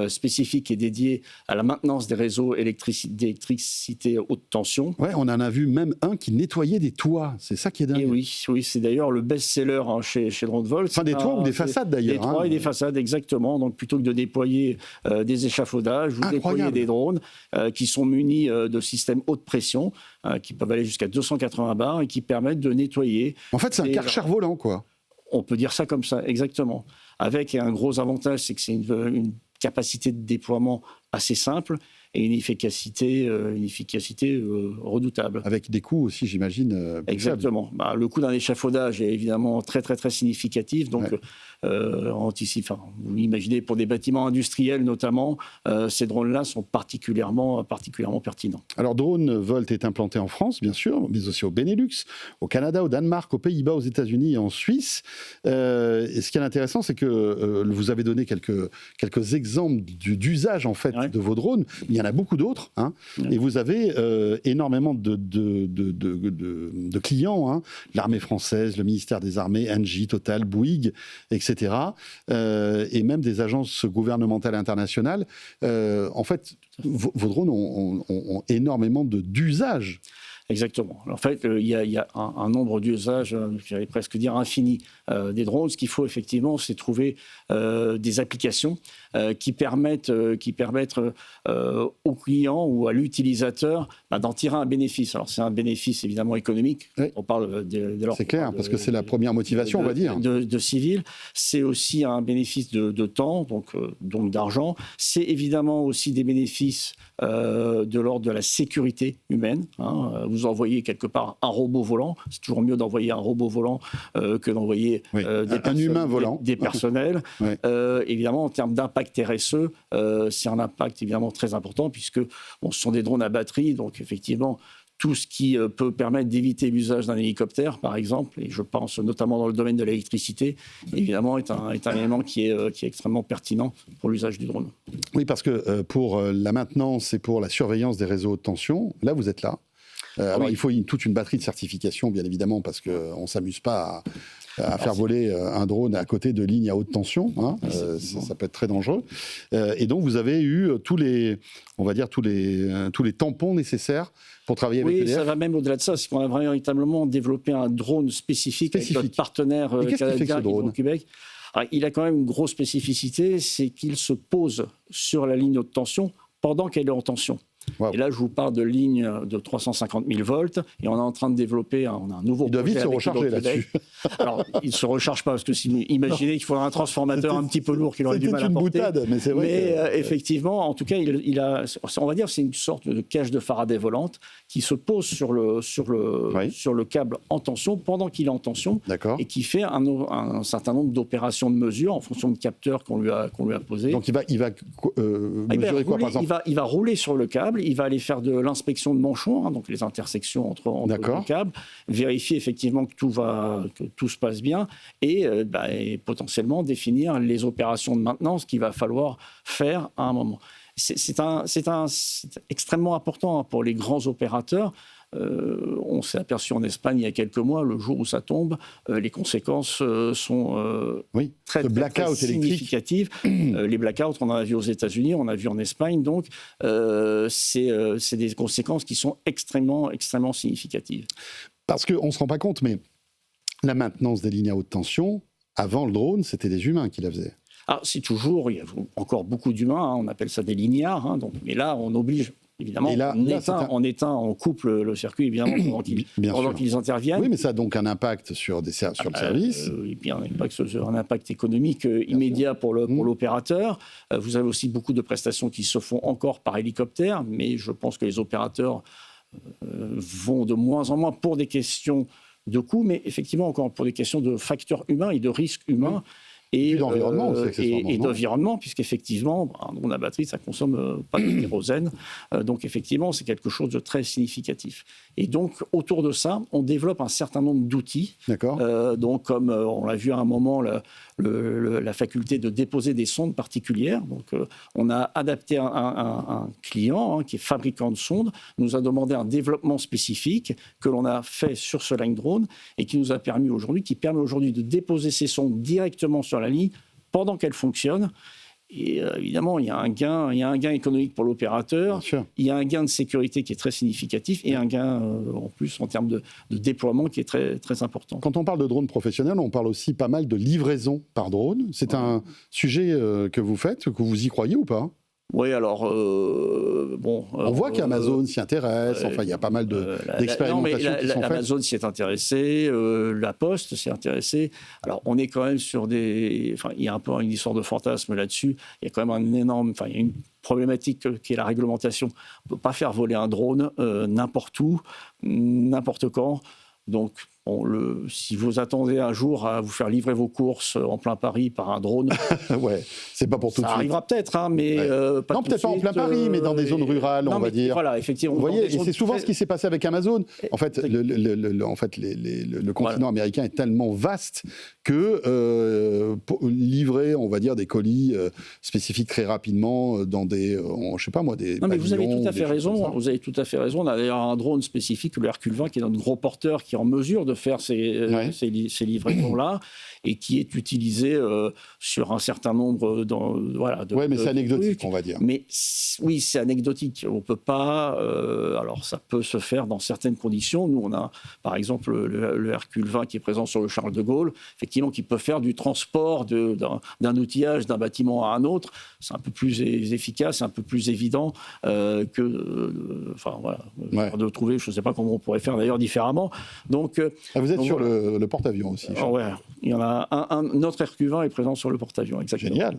L: spécifique et dédié à la maintenance des réseaux d'électricité haute tension.
B: Ouais, on en a vu même un qui nettoyait des toits, c'est ça qui est dingue.
L: Et oui, c'est d'ailleurs le best-seller chez DroneVolt.
B: Enfin, des toits ou des façades d'ailleurs.
L: Des toits et des façades, exactement. Donc plutôt que de déployer des échafaudages, vous déployez des drones qui sont munis de systèmes haute pression, qui peuvent aller jusqu'à 280 bars et qui permettent de nettoyer.
B: En fait, c'est un Karcher volant, quoi.
L: On peut dire ça comme ça, exactement. Avec un gros avantage, c'est que c'est une capacité de déploiement assez simple et une efficacité redoutable.
B: Avec des coûts aussi, j'imagine.
L: Exactement. Le coût d'un échafaudage est évidemment très très très significatif. Donc, vous imaginez pour des bâtiments industriels notamment, ces drones-là sont particulièrement pertinents.
B: Alors, DroneVolt est implanté en France, bien sûr, mais aussi au Benelux, au Canada, au Danemark, aux Pays-Bas, aux États-Unis et en Suisse. Et ce qui est intéressant, c'est que vous avez donné quelques exemples d'usage en fait de vos drones. Il y en a beaucoup d'autres, et vous avez énormément de clients, l'armée française, le ministère des Armées, Engie, Total, Bouygues, etc. Et même des agences gouvernementales internationales. En fait, vos drones ont énormément d'usages.
L: Exactement. En fait, il y a un nombre d'usages, j'allais presque dire infini, des drones. Ce qu'il faut effectivement, c'est trouver des applications qui permettent au client ou à l'utilisateur d'en tirer un bénéfice. Alors, c'est un bénéfice évidemment économique.
B: Oui.
L: On parle
B: c'est clair, parce que c'est la première motivation, on va dire.
L: De civil. C'est aussi un bénéfice de temps, donc d'argent. C'est évidemment aussi des bénéfices de l'ordre de la sécurité humaine. Vous envoyez quelque part un robot volant. C'est toujours mieux d'envoyer un robot volant que d'envoyer
B: un humain volant.
L: Des personnels. Évidemment, en termes d'impact RSE, c'est un impact évidemment très important puisque ce sont des drones à batterie. Donc effectivement, tout ce qui peut permettre d'éviter l'usage d'un hélicoptère, par exemple, et je pense notamment dans le domaine de l'électricité, évidemment, est un élément qui est extrêmement pertinent pour l'usage du drone.
B: Oui, parce que pour la maintenance et pour la surveillance des réseaux haute tension, là, vous êtes là. Alors, il faut toute une batterie de certification, bien évidemment, parce qu'on ne s'amuse pas à faire voler un drone à côté de lignes à haute tension. Ça peut être très dangereux. Et donc, vous avez eu tous les tampons nécessaires pour travailler avec EDF.
L: Oui, ça va même au-delà de ça. C'est qu'on a véritablement développé un drone spécifique. Avec notre partenaire canadien Hydro-Québec. Il a quand même une grosse spécificité, c'est qu'il se pose sur la ligne haute tension pendant qu'elle est en tension. Wow. Et là, je vous parle de lignes de 350 000 volts et on est en train de développer un nouveau projet.
B: Il doit vite se recharger là-dessus.
L: Alors, il ne se recharge pas parce que imaginez qu'il faudrait un transformateur un petit peu lourd qu'il aurait du mal à porter.
B: C'était une boutade, mais c'est vrai.
L: Mais effectivement, en tout cas, il a, on va dire, c'est une sorte de cage de Faraday volante qui se pose sur le câble en tension pendant qu'il est en tension et qui fait un certain nombre d'opérations de mesure en fonction de capteurs qu'on lui a posés.
B: Donc il va mesurer quoi, par exemple ?
L: Il va rouler sur le câble. Il va aller faire de l'inspection de manchons, donc les intersections entre les câbles, vérifier effectivement que tout se passe bien et potentiellement définir les opérations de maintenance qu'il va falloir faire à un moment. C'est extrêmement important pour les grands opérateurs. On s'est aperçu en Espagne il y a quelques mois, le jour où ça tombe, les conséquences sont très significatives. Les blackouts, on en a vu aux États-Unis, on a vu en Espagne, donc c'est des conséquences qui sont extrêmement, extrêmement significatives.
B: Parce qu'on ne se rend pas compte, mais la maintenance des lignes à haute tension, avant le drone, c'était des humains qui la faisaient.
L: C'est toujours, il y a encore beaucoup d'humains, on appelle ça des lignards, mais là, on oblige... Évidemment, on coupe le circuit, évidemment, pendant qu'ils interviennent.
B: Oui, mais ça a donc un impact sur le service.
L: Et puis un impact économique immédiat pour l'opérateur. Vous avez aussi beaucoup de prestations qui se font encore par hélicoptère, mais je pense que les opérateurs vont de moins en moins pour des questions de coûts, mais effectivement encore pour des questions de facteurs humains et de risques humains.
B: Et d'environnement
L: et d'environnement, puisqu'effectivement, un drone à batterie, ça ne consomme pas de kérosène. Donc, effectivement, c'est quelque chose de très significatif. Et donc, autour de ça, on développe un certain nombre d'outils. Donc, comme on l'a vu à un moment, la faculté de déposer des sondes particulières. Donc, on a adapté un client qui est fabricant de sondes, nous a demandé un développement spécifique que l'on a fait sur ce line drone et qui permet aujourd'hui de déposer ces sondes directement sur la ligne pendant qu'elle fonctionne. Et évidemment, il y a un gain économique pour l'opérateur, il y a un gain de sécurité qui est très significatif et un gain en plus en termes de déploiement qui est très, très important.
B: Quand on parle de drone professionnel, on parle aussi pas mal de livraison par drone. C'est un sujet que vous faites, que vous y croyez ou pas ?
L: Oui, alors, bon...
B: On voit qu'Amazon s'y intéresse, enfin, il y a pas mal d'expérimentations qui sont faites.
L: Amazon s'y est intéressé, la Poste s'y est intéressée. Alors, on est quand même sur des... Enfin, il y a un peu une histoire de fantasme là-dessus. Il y a quand même il y a une problématique qui est la réglementation. On ne peut pas faire voler un drone n'importe où, n'importe quand. Donc, si vous attendez un jour à vous faire livrer vos courses en plein Paris par un drone,
B: ouais, c'est pas pour tout de suite.
L: Ça arrivera peut-être, hein, mais pas
B: non, peut-être pas en plein Paris, mais dans des zones rurales, on va dire.
L: Voilà, effectivement.
B: Vous voyez, et c'est souvent ce qui s'est passé avec Amazon. En fait, le continent américain est tellement vaste que pour livrer, on va dire, des colis spécifiques très rapidement dans des, je sais pas moi, des.
L: Non, mais vous avez tout à fait raison. Vous avez tout à fait raison. On a d'ailleurs un drone spécifique, le Hercule 20, qui est notre gros porteur, qui est en mesure de faire ces livraisons-là et qui est utilisé sur un certain nombre
B: oui, mais c'est anecdotique, on va dire.
L: Mais oui, c'est anecdotique. On peut pas... alors, ça peut se faire dans certaines conditions. Nous, on a, par exemple, le Hercule 20 qui est présent sur le Charles de Gaulle, effectivement, qui peut faire du transport d'un outillage d'un bâtiment à un autre. C'est un peu plus efficace, un peu plus évident que... enfin, voilà. De trouver, je ne sais pas comment on pourrait faire d'ailleurs différemment. Donc...
B: vous êtes sur le porte-avions aussi.
L: Oui, il y en a notre Hercule 20 est présent sur le porte-avions, exactement.
B: Génial.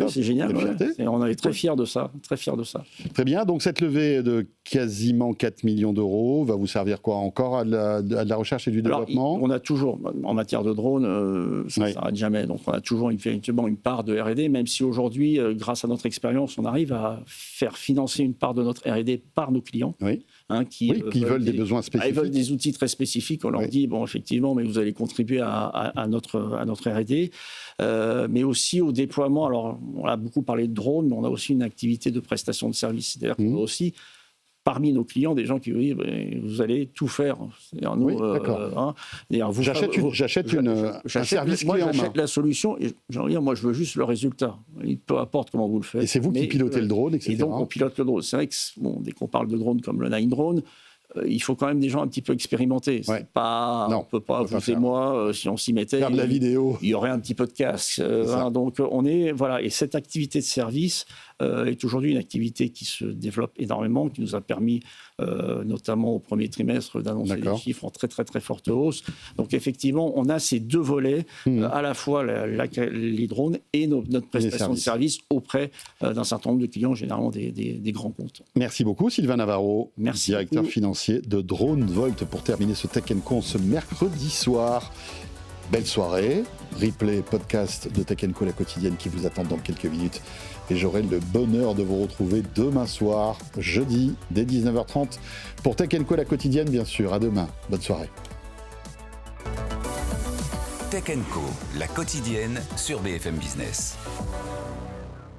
L: C'est génial. Et on est très fiers de ça, très fiers de ça.
B: Très bien. Donc cette levée de quasiment 4 millions d'euros va vous servir quoi encore à de la recherche et du développement?
L: On a toujours, en matière de drones, ça ne s'arrête jamais. Donc on a toujours effectivement une part de R&D, même si aujourd'hui, grâce à notre expérience, on arrive à faire financer une part de notre R&D par nos clients.
B: Oui.
L: Qui
B: veulent des besoins spécifiques.
L: Ils veulent des outils très spécifiques. On leur dit, bon, effectivement, mais vous allez contribuer à notre R&D, mais aussi au déploiement. Alors, on a beaucoup parlé de drones, mais on a aussi une activité de prestation de services. C'est-à-dire qu'on a aussi, parmi nos clients, des gens qui disent, vous allez tout faire. Nous,
B: oui, d'accord. J'achète un service
L: moi,
B: clé en main.
L: J'achète la solution et moi, je veux juste le résultat. Peu importe comment vous le faites.
B: Et c'est vous qui pilotez le drone, etc.
L: Et donc, on pilote le drone. C'est vrai que, dès qu'on parle de drones comme le Nine Drone, il faut quand même des gens un petit peu expérimentés. On ne peut pas, vous et moi, si on s'y mettait,
B: faire de la vidéo.
L: Il y aurait un petit peu de casque. Donc, et cette activité de service est aujourd'hui une activité qui se développe énormément, qui nous a permis, notamment au premier trimestre, d'annoncer des chiffres en très, très, très forte hausse. Donc, effectivement, on a ces deux volets, à la fois les drones et notre prestation de service auprès d'un certain nombre de clients, généralement des grands comptes.
B: Merci beaucoup, Sylvain Navarro, directeur financier de DroneVolt, pour terminer ce Tech & Co ce mercredi soir. Belle soirée, replay, podcast de Tech & Co, la quotidienne, qui vous attend dans quelques minutes. Et j'aurai le bonheur de vous retrouver demain soir, jeudi, dès 19h30, pour Tech & Co, la quotidienne, bien sûr. À demain. Bonne soirée.
A: Tech & Co, la quotidienne sur BFM Business.